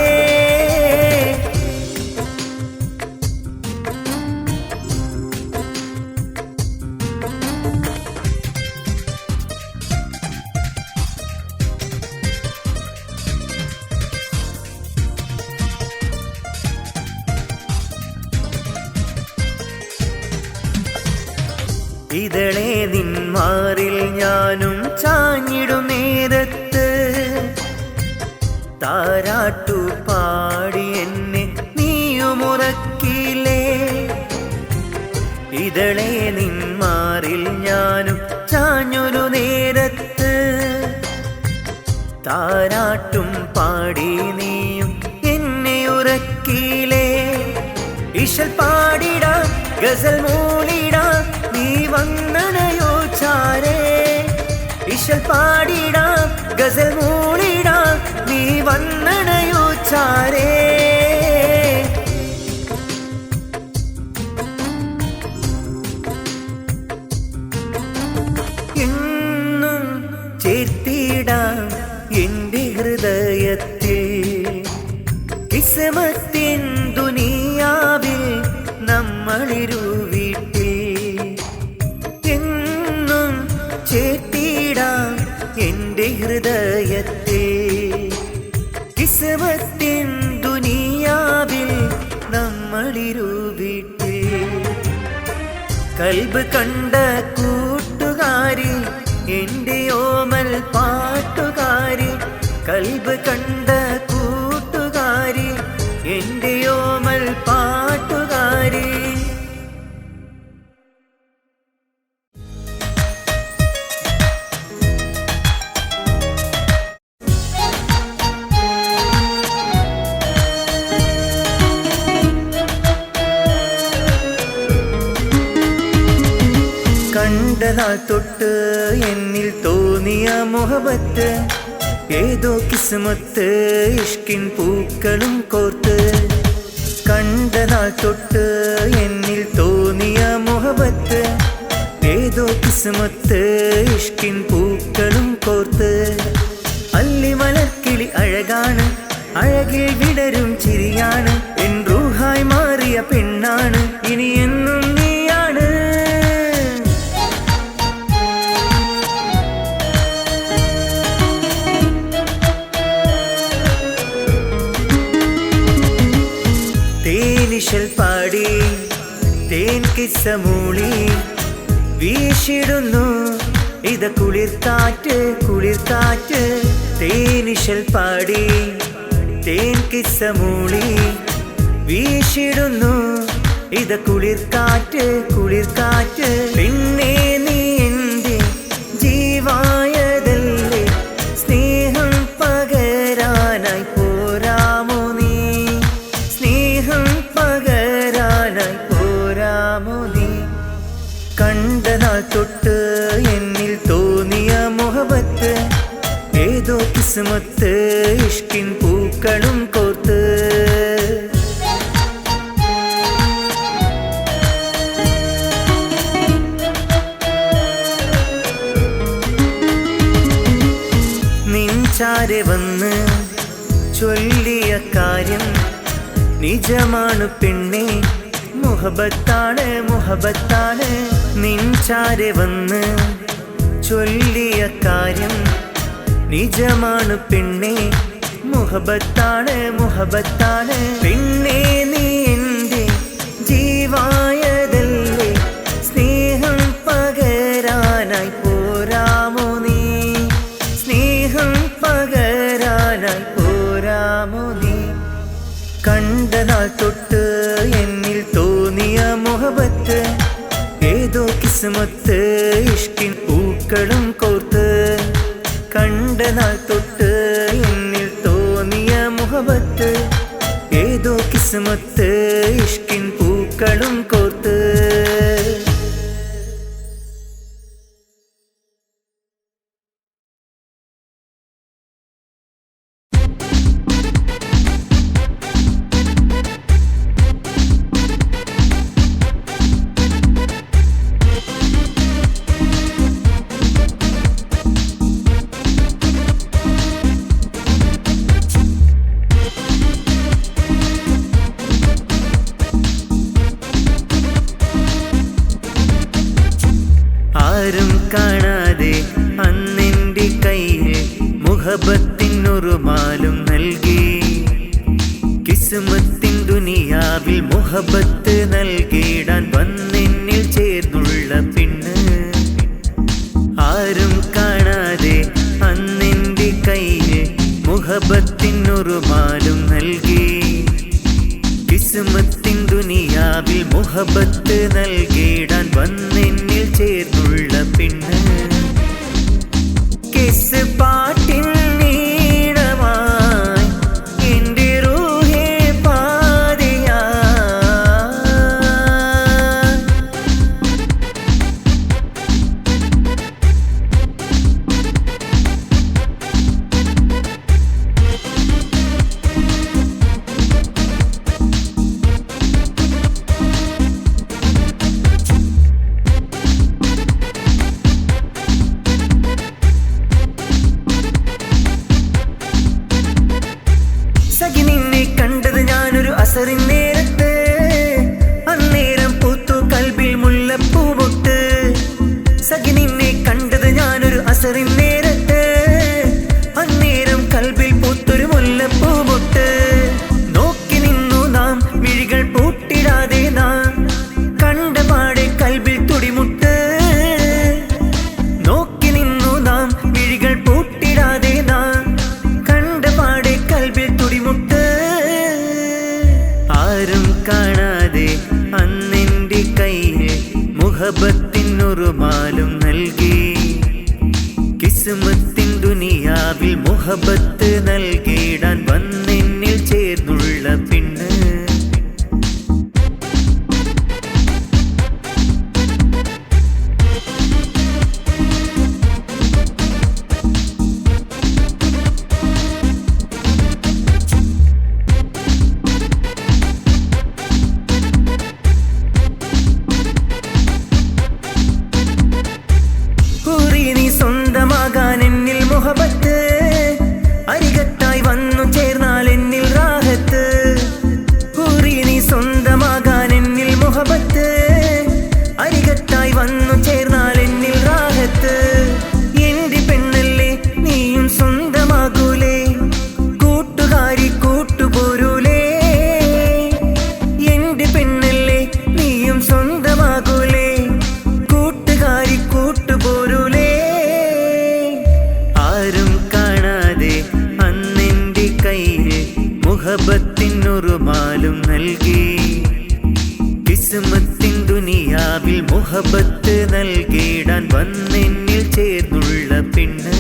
ഇതളെ നിന്മാറിൽ ഞാനും ചാഞ്ഞിടും നേരത്ത് താരാട്ടു പാടി എന്നെ നീയുമുറക്കിലേ. ഇതളെ നിന്മാറിൽ ഞാനും ചാഞ്ഞൊരു നേരത്ത് താരാട്ടും പാടി നീയും എന്നെ ഉറക്കിലേ. ഇശൽ പാടിടാം ഗസൽ മൂളിടാം നീ വന്നണയോ ചാരേ. ഇശൽ പാടിടാം ഗസൽ മൂളിടാം നീ വന്നണയോ ചാരേ. എന്നും ചേർത്തിടാം എന്റെ ഹൃദയത്തിൽ കിസ്മത്തിൻ ദുനിയാവിൽ നമ്മളിരു വീട്ടിൽ. എന്നും ചേർത്തിടാം എന്റെ ഹൃദയത്തിൽ കിസ്മത്തിൻ ദുനിയാവിൽ നമ്മളിരു വീട്ടിൽ. കൽബ് കണ്ട കൂട്ടുകാരി എന്റെ ഓമൽ പാട്ടുകാരി. കൽബ് കണ്ട കൂട്ടുകാരി എന്റെ ഓമൽ പാട്ടുകാരി. കണ്ടനാൾ തൊട്ട് എന്നിൽ തോന്നിയ മുഹബത്ത് ഏതോ കിസ്മത്ത് ഇഷ്കിൻ പൂക്കളും കോർത്ത്. കണ്ടനാൾ തൊട്ട് എന്നിൽ തോന്നിയ മുഹബത്ത് ഏതോ കിസ്മത്ത് ഇഷ്കിൻ പൂക്കളും കോർത്ത്. അല്ലിമലർക്കിളി അഴകാണ്, അഴകിൽ വിടരും ചിരിയാണ്, എൻ റൂഹായി മാറിയ പെണ്ണാണ്, ഇനി എന്നും നീയാണ്. തേനിശൽ പാടി തേൻ കിസ്സ മൂളി വീശിടുന്നു ഇത കുളിർക്കാറ്റ് കുളിർക്കാറ്റ്. തേനിശൽ പാടി തേൻ കിസ്സ മൂളി വീശിടുന്നു ഇത കുളിർക്കാറ്റ് കുളിർക്കാറ്റ്. പിന്നെ നീ എൻ്റെ ജീവായതല്ലേ, സ്നേഹം പകരാനായി പോരാമോ നീ, സ്നേഹം പകരാനായി പോരാമോ നീ. കണ്ടനാൾ തൊട്ട് എന്നിൽ തോന്നിയ മുഹബത്ത് ഏതോ കിസ്മത്ത് ഇഷ്കിൻ പൂക്കളും കോർത്ത്. നിൻചാരെ വന്ന് ചൊല്ലിയ കാര്യം നിജമാണ് പെണ്ണേ, മുഹബത്താണ് മുഹബത്താണ്. നിൻചാരെ വന്ന് ചൊല്ലിയ കാര്യം നിജമാണ് പെണ്ണേ, മുഹബത്താണ് മുഹബത്താണ്. പെണ്ണേ നീ എൻ്റെ ജീവായതല്ലേ, സ്നേഹം പകരാനായി പോരാമോ നീ, സ്നേഹം പകരാനായി പോരാമോ നീ. കണ്ടനാൾ തൊട്ട് എന്നിൽ തോന്നിയ മുഹബത്ത് ഏതോ കിസ്മത്ത് ഇഷ്കിൻ പൂക്കളും കോർത്ത്. കണ്ടനാൾ തൊട്ട് എന്നിൽ തോന്നിയ മുഹബത്ത് ഏതോ കിസ്മത്ത് ഇഷ്കിൻ പൂക്കളും കോർത്ത്. ആരും കാണാതെ അന്നെൻ്റെ കയ്യിൽ മുഹബത്തിനൊരുമാലും നൽകി. കിസ്മത്തിൻ ദുനിയാവിൽ മുഹബത്ത് നൽകിടാൻ വന്നെന്നിൽ ചേർന്നുള്ള പെണ്ണ്. ആരും കാണാതെ അന്നെൻ്റെ കയ്യിൽ മുഹബത്തിനൊരു മുഹബത്ത് നൽകിടാൻ വന്നെന്നിൽ ചേർന്നുള്ള പെണ്ണ് കിസ് പാട്ടിൻ നീളമായി എൻ്റെ റൂഹേ പാതിയാ സഖി നിന്നെ കണ്ടത് ഞാനൊരു അസറിൻ നേരത്ത് അന്നേരം പൂത്തു കൽബിൽ മുല്ലപ്പൂ മുട്ട് സഖി നിന്നെ കണ്ടത് ഞാനൊരു അസറിൻ നേരത്ത് അന്നേരം കൽബിൽ പൂത്തൊരു മുല്ലപ്പൂ മുട്ട് നോക്കി നിന്നു നാം മിഴികൾ പൂട്ടിടാതെ നാം കണ്ടപാടെ കൽബിൽ തുടിമുട്ട് നോക്കി നിന്നു നാം മിഴികൾ പൂട്ടിടാതെ നാം കണ്ടപാടെ കൽബിൽ തുടിമുട്ട് ആരും കാണാതെ അന്നെന്റെ കയ്യിൽ മുഹബത്തിനൊരുമാലും നൽകി കിസ്മത്തിൻ ദുനിയാവിൽ മുഹബത്ത് നൽകിടാൻ വന്നെന്നിൽ ചേർന്നുള്ള പെണ്ണ് നീ സ്വന്തമാകാൻ എന്നിൽ മുഹബത്ത് അരികത്തായി വന്നു ചേർന്നാൽ എന്നിൽ റാഹത്ത് നീ സ്വന്തമാകാൻ എന്നിൽ മുഹബത്ത് അരികത്തായി വന്നു ചേർന്നാൽ എന്നിൽ റാഹത്ത് എന്റെ പെണ്ണല്ലേ നീയും സ്വന്തമാകൂലേ കൂട്ടുകാരി കൂട്ടുപോരൂലേ എന്റെ പെണ്ണല്ലേ നീയും സ്വന്തമാകൂലേ കൂട്ടുകാരി കൂട്ടുപോരൂലേ ആരും കാണാതെ അന്നെന്റെ കയ്യിൽ മുഹബത്തിനൊരുമാലും നൽകി കിസ്മത്തിൻ ദുനിയാവിൽ മുഹബത്ത് നൽകിടാൻ വന്നെന്നിൽ ചേർന്നുള്ള പെണ്ണ്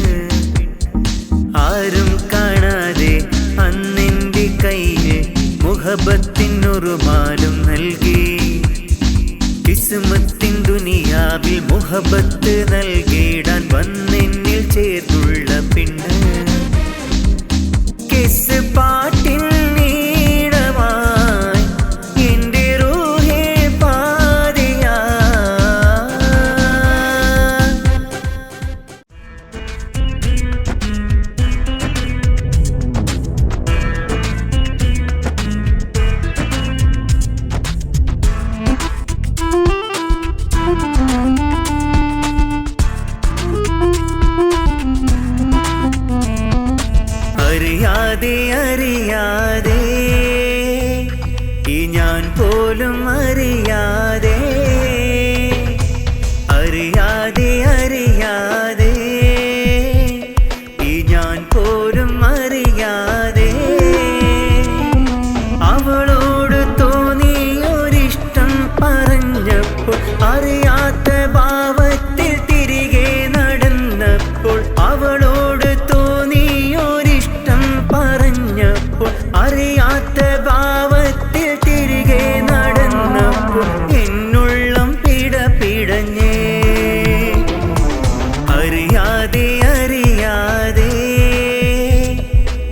ആരും കാണാതെ അന്നെന്റെ കയ്യിൽ മുഹബത്തിനൊരുമാലും നൽകി കിസ്മത്തിൻ ദുനിയാവിൽ മുഹബത്ത് നൽകിടാൻ വന്നെന്നിൽ ചേർന്നുള്ള പെണ്ണ് കിസ് പാട്ടിൻ നീളമായി എൻ്റെ റൂഹേ പാതിയാ അറിയാതെ അറിയാതെ ഈ ഞാൻ പോലും അറിയാതെ അറിയാതെ അറിയാതെ ഈ ഞാൻ പോലും അറിയാതെ അവളോട് തോന്നിയൊരിഷ്ടം പറഞ്ഞപ്പോൾ അറിയാത്ത ഭാവത്തിൽ തിരികെ നടന്നപ്പോൾ അവളോട് തോന്നിയൊരിഷ്ടം പറഞ്ഞപ്പോൾ അറിയാത്ത ഭാവത്തിൽ തിരികെ നടന്നപ്പോൾ എന്നുള്ളം പിടഞ്ഞേ അറിയാതെ അറിയാതെ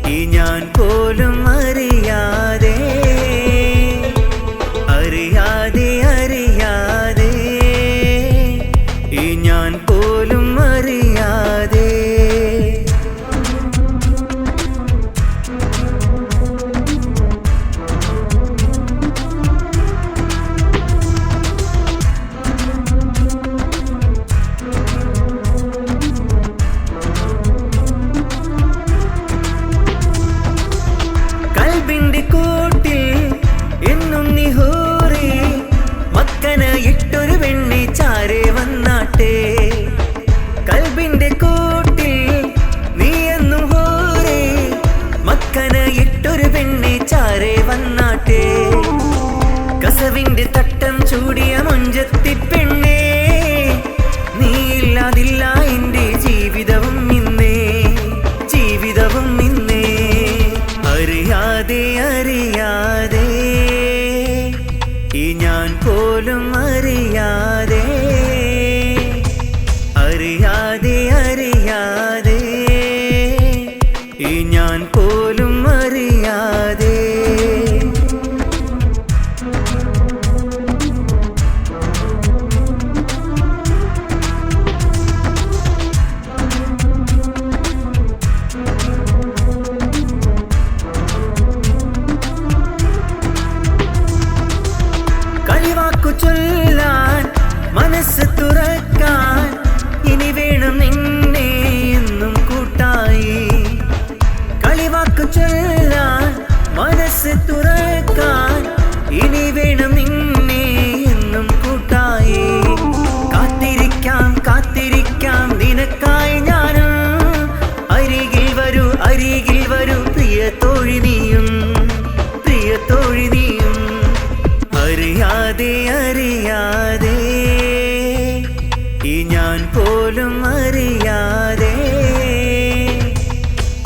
ഈ ഞാൻ പോലും അറിയാതെ അറിയാതെ അറിയാതെ ഈ ഞാൻ പോലും അറിയാതെ കൽബിന്റെ കൂട്ടിൽ എന്നും നിഹൂറി മക്കന ഇട്ടൊരു വെണ്ണി ചാരേ വന്നാട്ടെ കൽബിന്റെ കൂട്ടിൽ നീ എന്നും ഹൂറി മക്കന ഇട്ടൊരു വെണ്ണി ചാരേ വന്നാട്ടെ കസവിന്റെ തട്ടം ചൂടിയ മുഞ്ചത്തി പെണ്ണേ, നീയില്ലാതില്ല എൻ്റെ ജീവിതവും ഇന്നേ, ജീവിതവും ഇന്നേ. അറിയാതെ അറിയാതെ ഈ ഞാൻ പോലും അറിയാതെ, അറിയാതെ അറിയാതെ ഈ ഞാൻ പോലും അറിയാതെ. കളിവാക്കു ചൊല്ലാൻ മനസ്സ് തുറക്കാൻ ഇനി വേണം നിന്നെ എന്നും കൂട്ടായി. കളിവാക്കു ചൊല്ലാൻ മനസ്സ് തുറക്കാൻ ഇനി വേണം നിന്നെ എന്നും കൂട്ടായി. കാത്തിരിക്കാം കാത്തിരിക്കാം നിനക്കായി ഞാനും, അരികിൽ വരൂ അരികിൽ വരൂ പ്രിയ തോഴി നീയും, പ്രിയ തോഴി നീയും. അറിയാതെ അറിയാതെ ഈ ഞാൻ പോലും അറിയാതെ,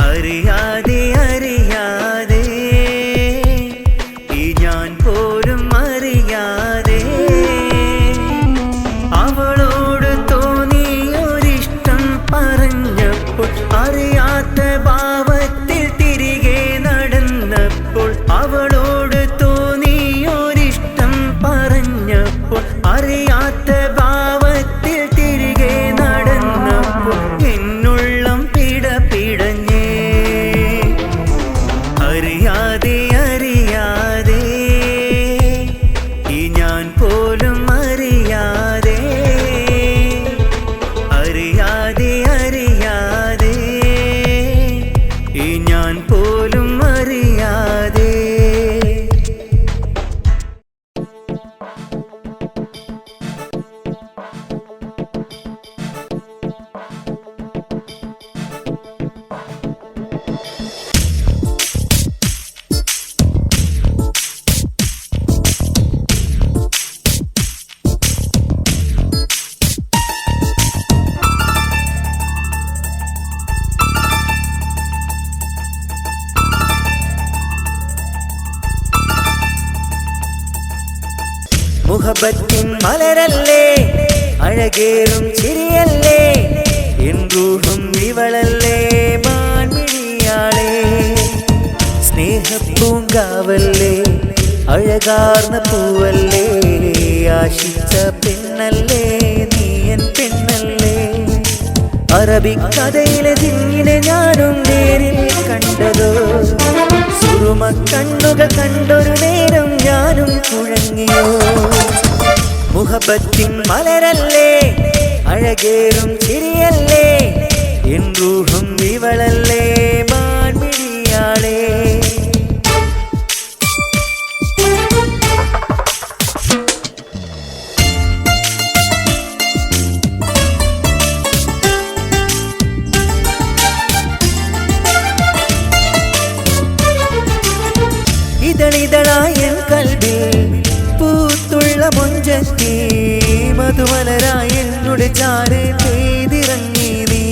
അറിയാതെ അറിയാതെ ഈ ഞാൻ പോലും അറിയാതെ. അവളോട് തോന്നിയൊരിഷ്ടം പറഞ്ഞപ്പോൾ, അറിയാത്ത ഭാവത്തിൽ തിരികെ നടന്നപ്പോൾ, അവളോട് തോന്നിയൊരിഷ്ടം പറഞ്ഞപ്പോൾ, അറിയാത്ത ഭാവത്തിൽ തിരികെ നടന്നപ്പോൾ എന്നുള്ളം പിടപിടഞ്ഞേ. അറിയാതെ അറിയാതെ ഈ ഞാൻ പോലും അറിയാതെ, അറിയാതെ അറിയാതെ ഈ ഞാൻ പോലും അറിയാതെ. മുഹബത്തിൻ മലരല്ലേ, അഴകേറും ചിരിയല്ലേ, എൻ റൂഹും ഇവളല്ലേ മാൻമിഴിയാളേ. സ്നേഹപ്പൂങ്കാവല്ലേ, അഴകാർന്ന പൂവല്ലേ, ആശിച്ച പെണ്ണല്ലേ നീ എൻ പെണ്ണല്ലേ. അറബിക്കഥയിലെ ജിന്നിനെ ഞാനും നേരിൽ കണ്ടതോ, സുറുമ കണ്ണുകൾ കണ്ടൊരു നേരം ഞാനും കുഴങ്ങിയോ. മുഹബത്തിൻ മലരല്ലേ, അഴകേറും ചിരിയല്ലേ, എൻ റൂഹും ഇവളല്ലേ മാൻമിഴിയാളേ. ഇതളിതളായ കൽബിൽ പൂത്തുള്ള മൊഞ്ചത്തി, മധുമലരായ എന്നോട് ചാര് പെയ്തിറങ്ങി നീ.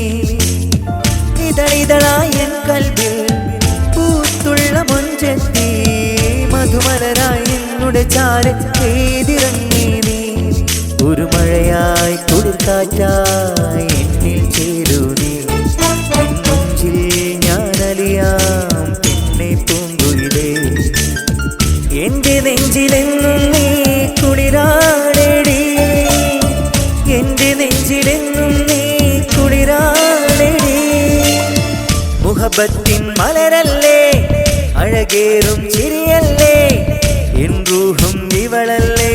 ഇതളിതളായ കൽബിൽ പൂത്തുള്ള മൊഞ്ചത്തി, മധുമലരായ എന്നോട് ചാര് പെയ്തിറങ്ങി നീ. ഒരു മഴയായി കുളിർക്കാറ്റായി എന്നിൽ ചേരൂ നീ. നെഞ്ചിൽ ഞാനലിയാം പിന്നെ പൂങ്കുയിലേ. എന്റെ നെഞ്ചിലെന്നും നീ കുളിരാടേടി, എന്റെ നെഞ്ചിലെന്നും നീ കുളിരാടേടി. മുഹബത്തിൻ മലരല്ലേ, അഴകേറും ചിരിയല്ലേ, എൻ റൂഹും ഇവളല്ലേ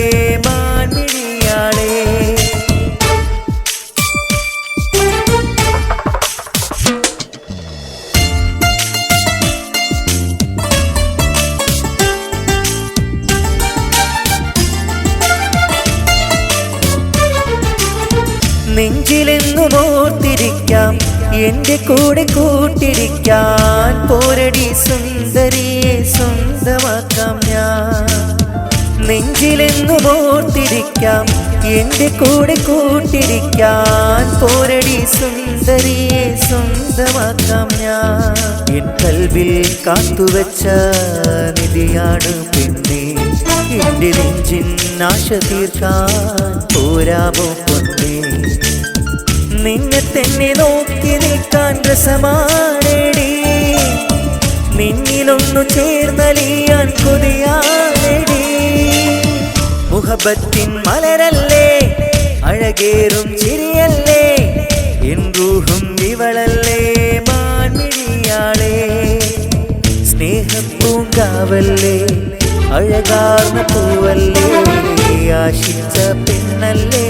മാൻമിഴിയാളേ. നെഞ്ചിലെന്നും ഓർത്തിരിക്കാം, എന്റെ കൂടെ കൂട്ടിരിക്കാൻ. പോരടി സുന്ദരിയെ സ്വന്തമാക്കാം ഞാൻ. നെഞ്ചിലെന്നും ഓർത്തിരിക്കാം, എന്റെ കൂടെ കൂട്ടിരിക്കാൻ. പോരടി സുന്ദരിയെ സ്വന്തമാക്കാം ഞാൻ. എൻ കൽവിൽ കാത്തുവച്ച നിധിയാണ് പെണ്ണേ, എന്റെ നെഞ്ചിൻ ആശ തീർക്കാൻ പോരാമോ പൊന്നേ. നിന്നെ തന്നെ നോക്കി നിൽക്കാൻ രസമാണേടി, നിന്നിലൊന്നു ചേർന്നലിയാൻ കൊതിയാണെടി. മുഹബത്തിൻ മലരല്ലേ, അഴകേറും ചിരിയല്ലേ, എൻ റൂഹും ഇവളല്ലേ മാൻമിഴിയാളേ. സ്നേഹപ്പൂങ്കാവല്ലേ, അഴകാർന്ന പൂവല്ലേ, ആശിച്ച പെണ്ണല്ലേ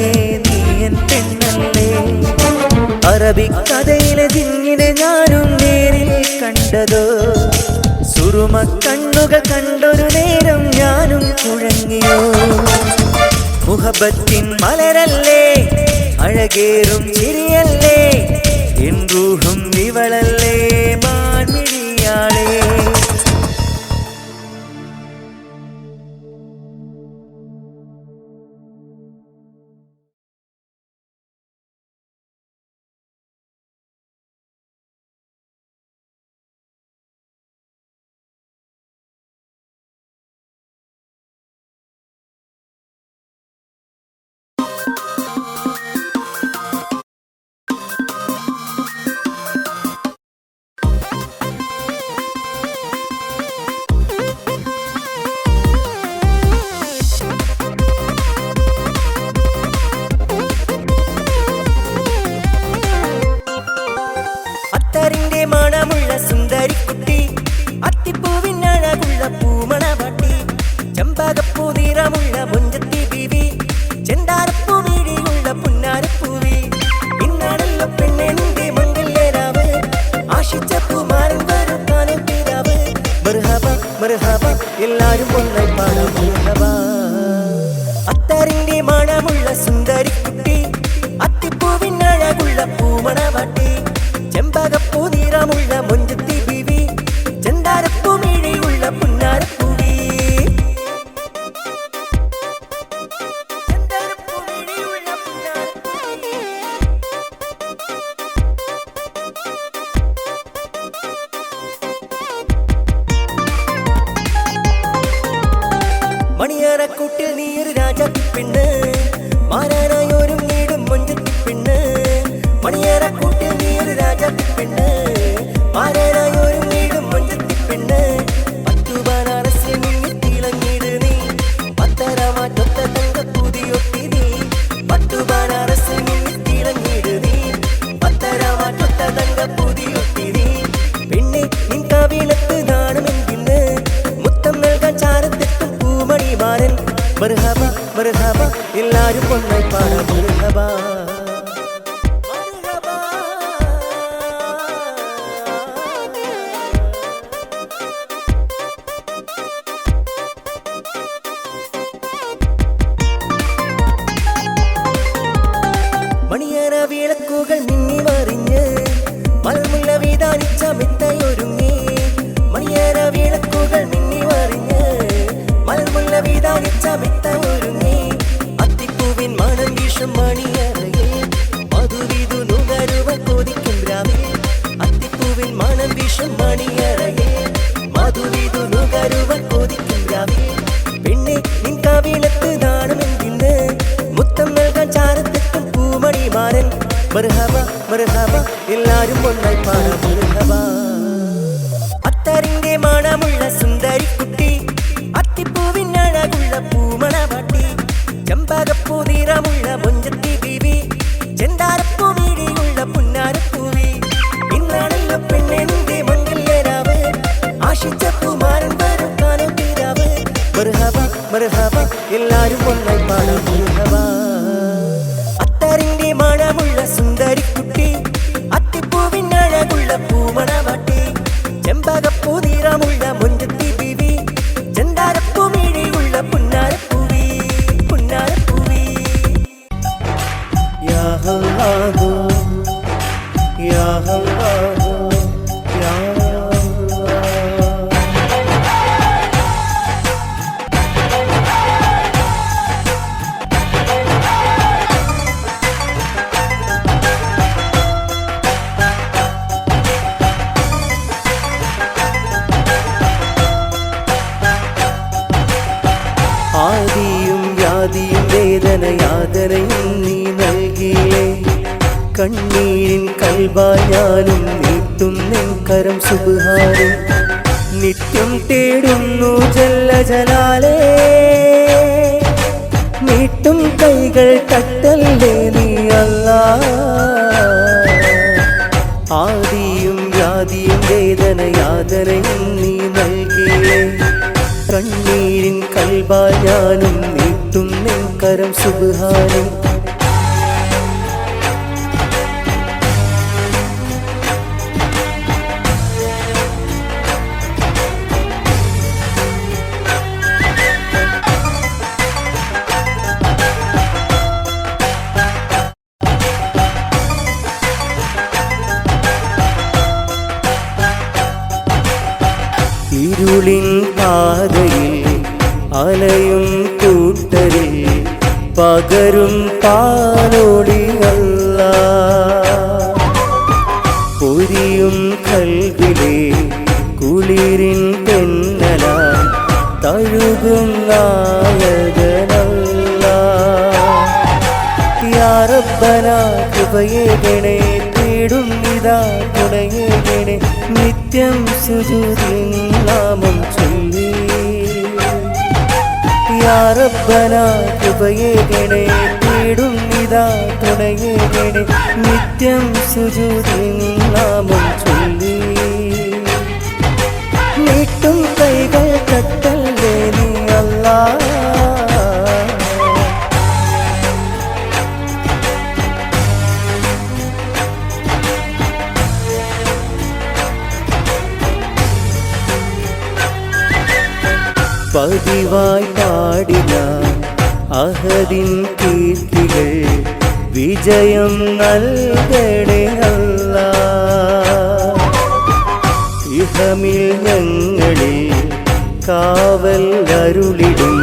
നീ എൻ പെണ്ണല്ലേ. അറബിക്കഥയിലെ ജിന്നിനെ ഞാനും നേരിൽ കണ്ടതോ, സുറുമ കണ്ണുകൾ കണ്ടൊരു നേരം ഞാനും കുഴങ്ങിയോ. മുഹബത്തിൻ മലരല്ലേ, അഴകേറും ചിരിയല്ലേ, എൻ റൂഹും ഇവളല്ലേ മാൻമിഴിയാളേ. അത്തറിന്റെ മണമുള്ള സുന്ദരിക്കുട്ടി, അത്തിപ്പൂവിനഴകുള്ള പൂമണവാട്ടി, ചെമ്പകപ്പൂ നിറമുള്ള മുഞ്ചത്തി ബീവി, ചെന്താരപ്പൂ വീഴിയുള്ള പുന്നാരപ്പൂവി. ഇന്നാണല്ലോ പെണ്ണെ നിന്റെ മംഗല്യരാവ്, ആശിച്ച പൂമാരൻ വരുത്താനും പിതാവ്. മർഹബ മർഹബ എല്ലാരും ഒന്നായി പാടാം മർഹബ. അത്തറിന്റെ മണമുള്ള സുന്ദരിക്കുട്ടി, അത്തിപ്പൂവിനഴകുള്ള പൂമണവാട്ടി, ചെമ്പകപ്പൂ നിറമുള്ള മുഞ്ചത്തി ബീവി, ചെന്താരപ്പൂ മീഴിയുള്ള പുന്നാരപ്പൂവി. മണിയറക്കൂട്ടിൽ നീയൊരു രാജാത്തി പെണ്ണ്, മാറാനായോരും നീടും മുഞ്ചത്തി പെണ്ണ്. മണിയറക്കൂട്ടിൽ നീയൊരു രാജാത്തി പെണ്ണ്, മാറാനായോരും നീടും മുഞ്ചത്തി പെണ്ണ്. 10 ബനാറസിൽ മിന്നി തിളങ്ങിട് നീ, 10 മാറ്റൊത്ത തങ്കപ്പൂതിയൊട്ടി നീ. 10 ബനാറസിൽ മിന്നി തിളങ്ങിട് നീ, 10 മാറ്റൊത്ത തങ്കപ്പൂതിയൊട്ടി നീ. പെണ്ണെ നിൻ കവിളത്ത് നാണമെന്തിന്ന്, മുത്തം നൽകാൻ ചാരത്തെത്തും പൂമണിമാരൻ. മർഹബ മർഹബ എല്ലാരും ഒന്നായി പാടാം മർഹബ. മണിയറ വിളക്കുകൾ മിന്നി മറിഞ്ഞ്, മൽമുല്ല വിധാനിച്ച മെത്തയൊരുങ്ങി. മണിയറ വിളക്കുകൾ മിന്നി മറിഞ്ഞ്, മൽമുല്ല വിധാനിച്ച മെത്തയൊരുങ്ങി. അത്തിപ്പൂവിൻ മണം വീശും മണിയറയിൽ, മധുവിധു നുകരുവൻ കൊതിക്കും രാവിൽ. അത്തിപ്പൂവിൻ മണം വീശും മണിയറയിൽ, മധുവിധു നുകരുവൻ കൊതിക്കും രാവിൽ. പെണ്ണെ നിൻ കവിളത്ത് നാണമെന്തിന്ന്, മുത്തം നൽകാൻ ചാരത്തെത്തും പൂമണിമാരൻ. മർഹബ മർഹബ എല്ലാരും ഒന്നായി പാടാം മർഹബ. അത്തറിന്റെ മണമുള്ള സുന്ദരിക്കുട്ടി, അത്തിപ്പൂവിനഴകുള്ള പൂമണവാട്ടി, ചെമ്പകപ്പൂ നിറമുള്ള മുഞ്ചത്തി ബീവി, ചെന്താരപ്പൂ വീഴിയുള്ള പുന്നാരപ്പൂവി. ഇന്നാണല്ലോ പെണ്ണെ നിന്റെ മംഗല്യരാവ്, ആശിച്ച പൂമാരൻ വരുത്താനും പിതാവ്. മർഹബ മർഹബ എല്ലാരും ഒന്നായി പാടാം മർഹബ. അത്തറിന്റെ മണമുള്ള സുന്ദരിക്കുട്ടി, അത്തിപ്പൂവിനഴകുള്ള പൂമണവാട്ടി, ചെമ്പകപ്പൂ നിറമുള്ള മുഞ്ചത്തി ബീവി, ചെന്താരപ്പൂ മീഴിയുള്ള പുന്നാരപ്പൂവി പുന്നാരപ്പൂവി. യാ അല്ലാഹു യാ അല്ലാഹു യാ അല്ലാഹ്. വ്യാധിയും വേദന യാതനയും നീ നൽകിയില്ലേ. കണ്ണീരിൻ കൽബായി ഞാനും നീട്ടുന്നെൻ കരം സുബ്ഹാനേ. നിത്യം തേടുന്നു ജല്ല ജലാലേ, നീട്ടും കൈകൾ തട്ടല്ലേ നീ അല്ലാഹ്. ആദിയും വ്യാധിയും വേദന യാതനയും നീ നൽകിയില്ലേ. കണ്ണീരിൻ കൽബായി ഞാനും നീട്ടുന്നെൻ കരം സുബ്ഹാനേ. ഇരുളിൻ പാതയിൽ അലയും കൂട്ടരിൽ പകരും പാലോടി അല്ലാഹ്. പൊരിയും കൽബിലെ കുളിരിൻ തെന്നലാൽ തഴുകും നായകനല്ലാഹ്. യാ റബ്ബനാ കൃപയേകണേ, തേടും നിദാ തുണയേകണേ, നിത്യം സുജൂദിൽ നാമം ചൊല്ലി. യാ റബ്ബനാ കൃപയേകണേ, തേടും നിദാ തുണയേകണേ, നിത്യം സുജൂദിൽ നാമം ചൊല്ലി. നീട്ടും കൈകൾ തട്ടല്ലേ നീ അല്ലാഹ്. പതിവായി പാടിന അഹദിൻ കീർത്തികൾ വിജയം നൽകണേ അല്ലാഹ്. ഇഹമിൽ ഞങ്ങളിൽ കാവൽ അരുളിടും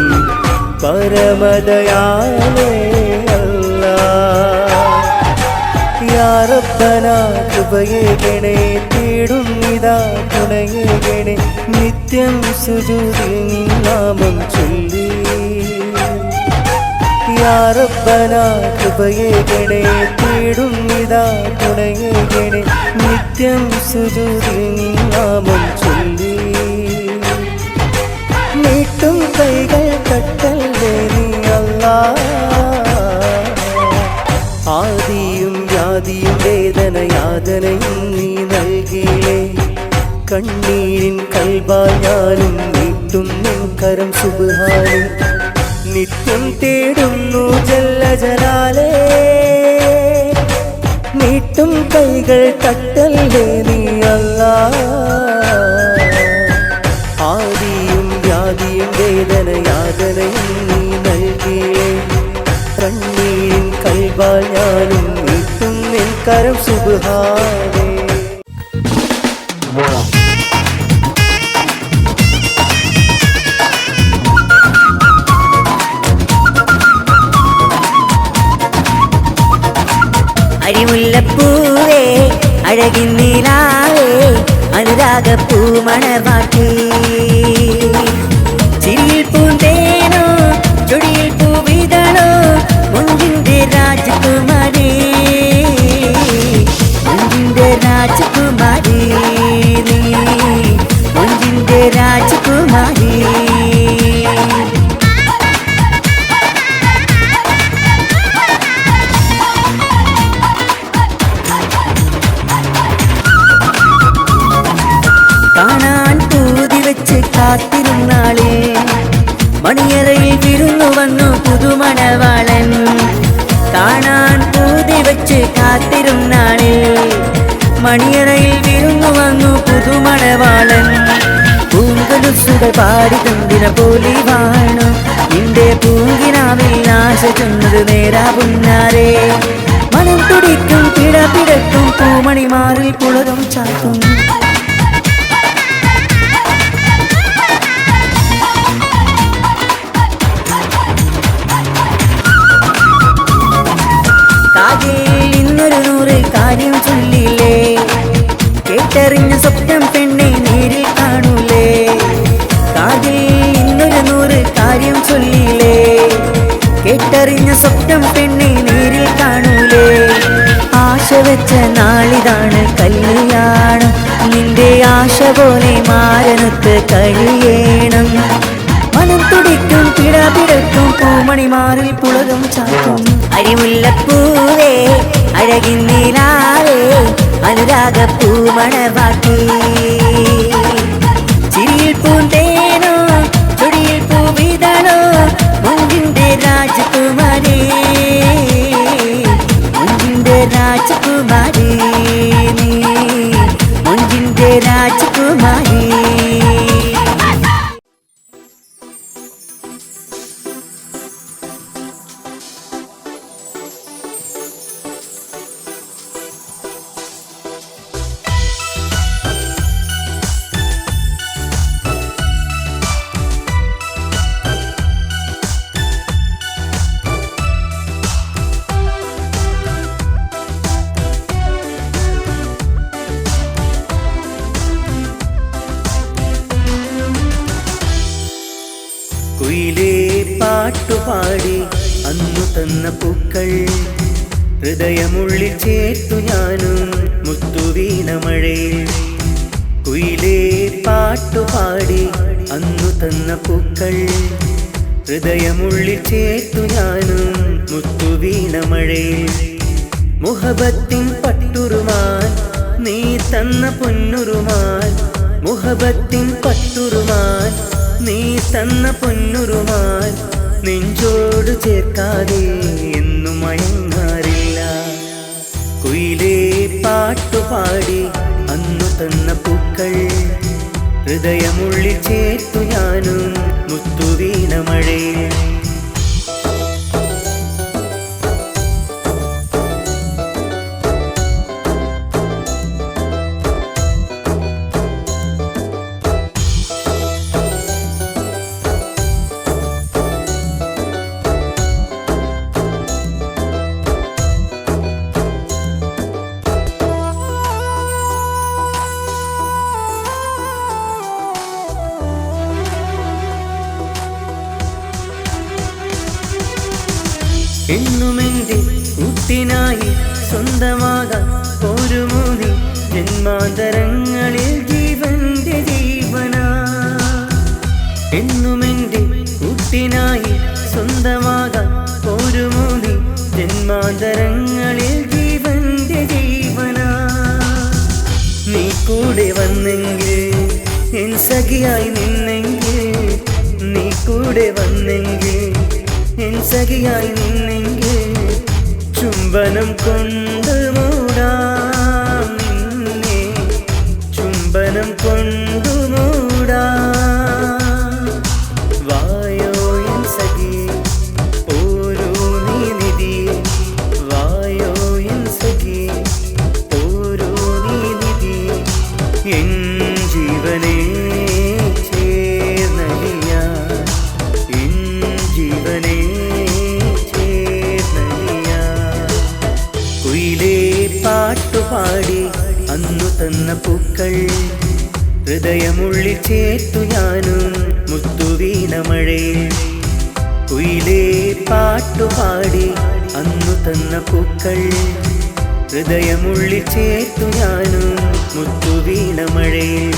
പരമദയാലേ അല്ലാഹ്. യാ റബ്ബനാ കൃപയേകണേ, തേടും നിദാ തുണയേകണേ, നിത്യം സുജൂദിൽ നാമം ചൊല്ലി. യാ റബ്ബനാ കൃപയേകണേ, തേടും നിദാ തുണയേകണേ, നിത്യം സുജൂദിൽ നാമം ചൊല്ലി. നീട്ടും കൈകൾ തട്ടല്ലേ നീ അല്ലാഹ്. ആദിയും വ്യാധിയും വേദന യാതനയും നീ നൽകിയില്ലേ. കണ്ണീരിൻ കൽബായി ഞാനും നീട്ടുന്നെൻ കരം സുബ്ഹാനേ. നിത്യം തേടുന്നു ജല്ല ജലാലേ, നീട്ടും കൈകൾ തട്ടല്ലേ നീ അല്ലാഹ്. ആദിയും വ്യാധിയും വേദന യാതനയും നീ നൽകിയില്ലേ. കണ്ണീരിൻ കൽബായി ഞാനും നീട്ടുന്നെൻ കരം സുബ്ഹാനേ. അരിമുല്ലപ്പൂവേ അഴകിൻ നിലാവേ അനുരാഗപ്പൂ മണവാട്ടി. ചിരിയിൽ പൂന്തേനോ ചൊടിയിൽ പൂവിതളോ മുഞ്ചിന്റെ രാജകുമാരി, മുഞ്ചിന്റെ രാജകുമാരി നീ, മുഞ്ചിന്റെ രാജകുമാരി. കാണാൻ പൂതി വെച്ച് കാത്തിരുന്നാളേ, മണിയറയിൽ വിരുന്നു വന്നു പുതുമണവാളൻ. കാണാൻ പൂതി വെച്ച് കാത്തിരുന്നാളേ, മണിയറയിൽ വിരുന്നു വന്നു പുതുമണവാളൻ. പൂങ്കൊലുസുകൾ പാടി തന്തിന പോലെ വാണു, നിന്റെ പൂങ്കിനാവിൽ ആശ ചൊന്നത് നേരാ പുന്നാരേ. മനം തുടിക്കും പിട പിടക്കും പൂമണിമാറിൽ പുളകം ചാക്കും. ഇന്നൊരു 100 കാര്യം ചൊല്ലില്ലേ, കേട്ടറിഞ്ഞ സ്വപ്നം പെണ്ണെ നേരിൽ കാണൂലേ. കാതിൽ ഇന്നൊരു 100 കാര്യം ചൊല്ലില്ലേ, കണ്ടറിഞ്ഞ സ്വപ്നം പെണ്ണെ നേരിൽ കാണൂലേ ആശ വെച്ച നാളിതാണ് കല്യാണം നിന്റെ ആശ പോലെ മാരനത്ത് കഴിയണം മനം തുടിക്കും പിടപിടക്കും പൂമണിമാറിൽ പുളകം ചാക്കും അരിമുല്ലപ്പൂവേ അഴകിന്നിലാവേ അനുരാഗ പൂമണവാക്കി ചിരിയിൽ പൂന്തേനോ ചൊടിയിൽ പൂവിതണോ മുഞ്ചിന്റെ രാജകുമാരി മുഞ്ചിന്റെ രാജകുമാരി നീ മുഞ്ചിന്റെ രാജകുമാരി കുയിലേ പാട്ടുപാടി അന്നു തന്ന പൂക്കൾ ഹൃദയമുള്ളിൽ ചേർത്തു ഞാനും മുത്തുവീണ മഴയിൽ കുയിലേ പാട്ടുപാടി അന്നു തന്ന പൂക്കൾ ഹൃദയമുള്ളിൽ ചേർത്തു ഞാനും മുത്തുവീണ മഴയിൽ മുഹബത്തിൻ പട്ടുറുമാൻ നീ തന്ന പൊന്നുറുമാൻ മുഹബത്തിൻ പട്ടുറുമാൻ നീ തന്ന പൊന്നുറുമാൻ നെഞ്ചോട് ചേർക്കാതെ എന്നും മയങ്ങാറില്ല കുയിലേ പാട്ടുപാടി അന്നു തന്ന പൂക്കൾ ഹൃദയമുള്ളിൽ ചേർത്തു ഞാനും മുത്തുവീണ മഴയിൽ എന്നുമെന്റെ കൂട്ടിനായി സ്വന്തമാകാൻ പോരുമോ നീ ജന്മാന്തരങ്ങളിൽ ജീവന്റെ ജീവനാ എന്നുമെന്റെ കൂട്ടിനായി സ്വന്തമാകാൻ പോരുമോ നീ ജന്മാന്തരങ്ങളിൽ ജീവന്റെ ജീവനാ നീ കൂടെ വന്നെങ്കിൽ എൻ സഖിയായി നിന്നെങ്കിൽ നീ കൂടെ വന്നെങ്കിൽ എൻ സഖിയായി നിന്നെങ്കിൽ ചുംബനം കൊണ്ട് മൂടാം നിന്നെ ചുംബനം കൊണ്ടു മൂടാം വായോ എൻ സഖി ഓരോ നീ നിധി വായോ എൻ സഖി ഓരോ നീ നിധി എൻ ജീവനേ ചേർന്നലിയ എൻ ജീവനേ പാട്ടുപാടി അന്നു തന്ന പൂക്കൾ ഹൃദയമുള്ളിൽ ചേർത്തു ഞാനും മുത്തുവീണ മഴയിൽ കുയിലേ പാട്ടുപാടി അന്നു തന്ന പൂക്കൾ ഹൃദയമുള്ളിൽ ചേർത്തു ഞാനും മുത്തുവീണ മഴയിൽ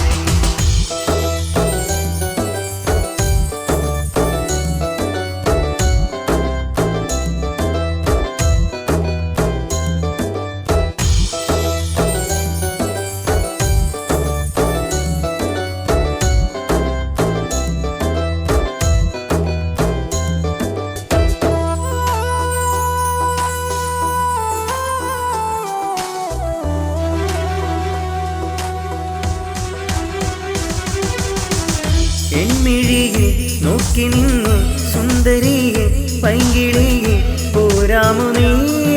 എൻമിഴിയെ നോക്കി നിന്നു സുന്ദരിയെ പൈങ്കിളിയെ പോരാമു നീ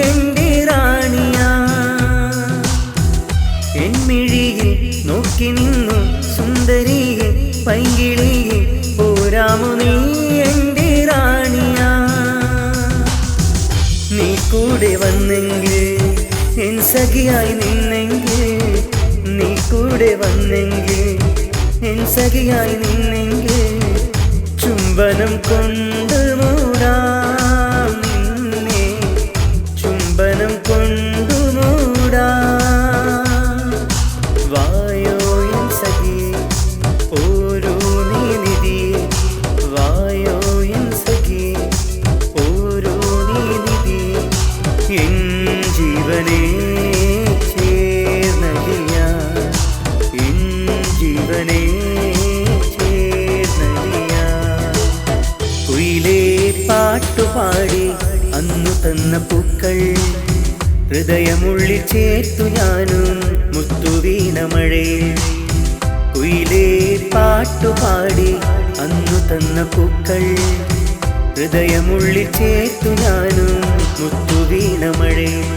എൻ്റെ റാണിയാ എൻമിഴിയെ നോക്കി നിന്നു സുന്ദരിയെ പൈങ്കിളിയെ പോരാമു നീ എൻ്റെ റാണിയാ നീ കൂടെ വന്നെങ്കിൽ എൻ സഖിയായി നിന്നെങ്കിൽ നീ കൂടെ വന്നെങ്കിൽ എൻ സഖിയായി നിന്നെങ്കിൽ ചുംബനം കൊണ്ട് മൂടാം തന്ന പൂക്കൾ ഹൃദയമുള്ളിൽ ചേർത്തു ഞാനും മുത്തുവീണ മഴയിൽ കുയിലേ പാട്ടുപാടി അന്നു തന്ന പൂക്കൾ ഹൃദയമുള്ളിൽ ചേർത്തു ഞാനും മുത്തുവീണ മഴയിൽ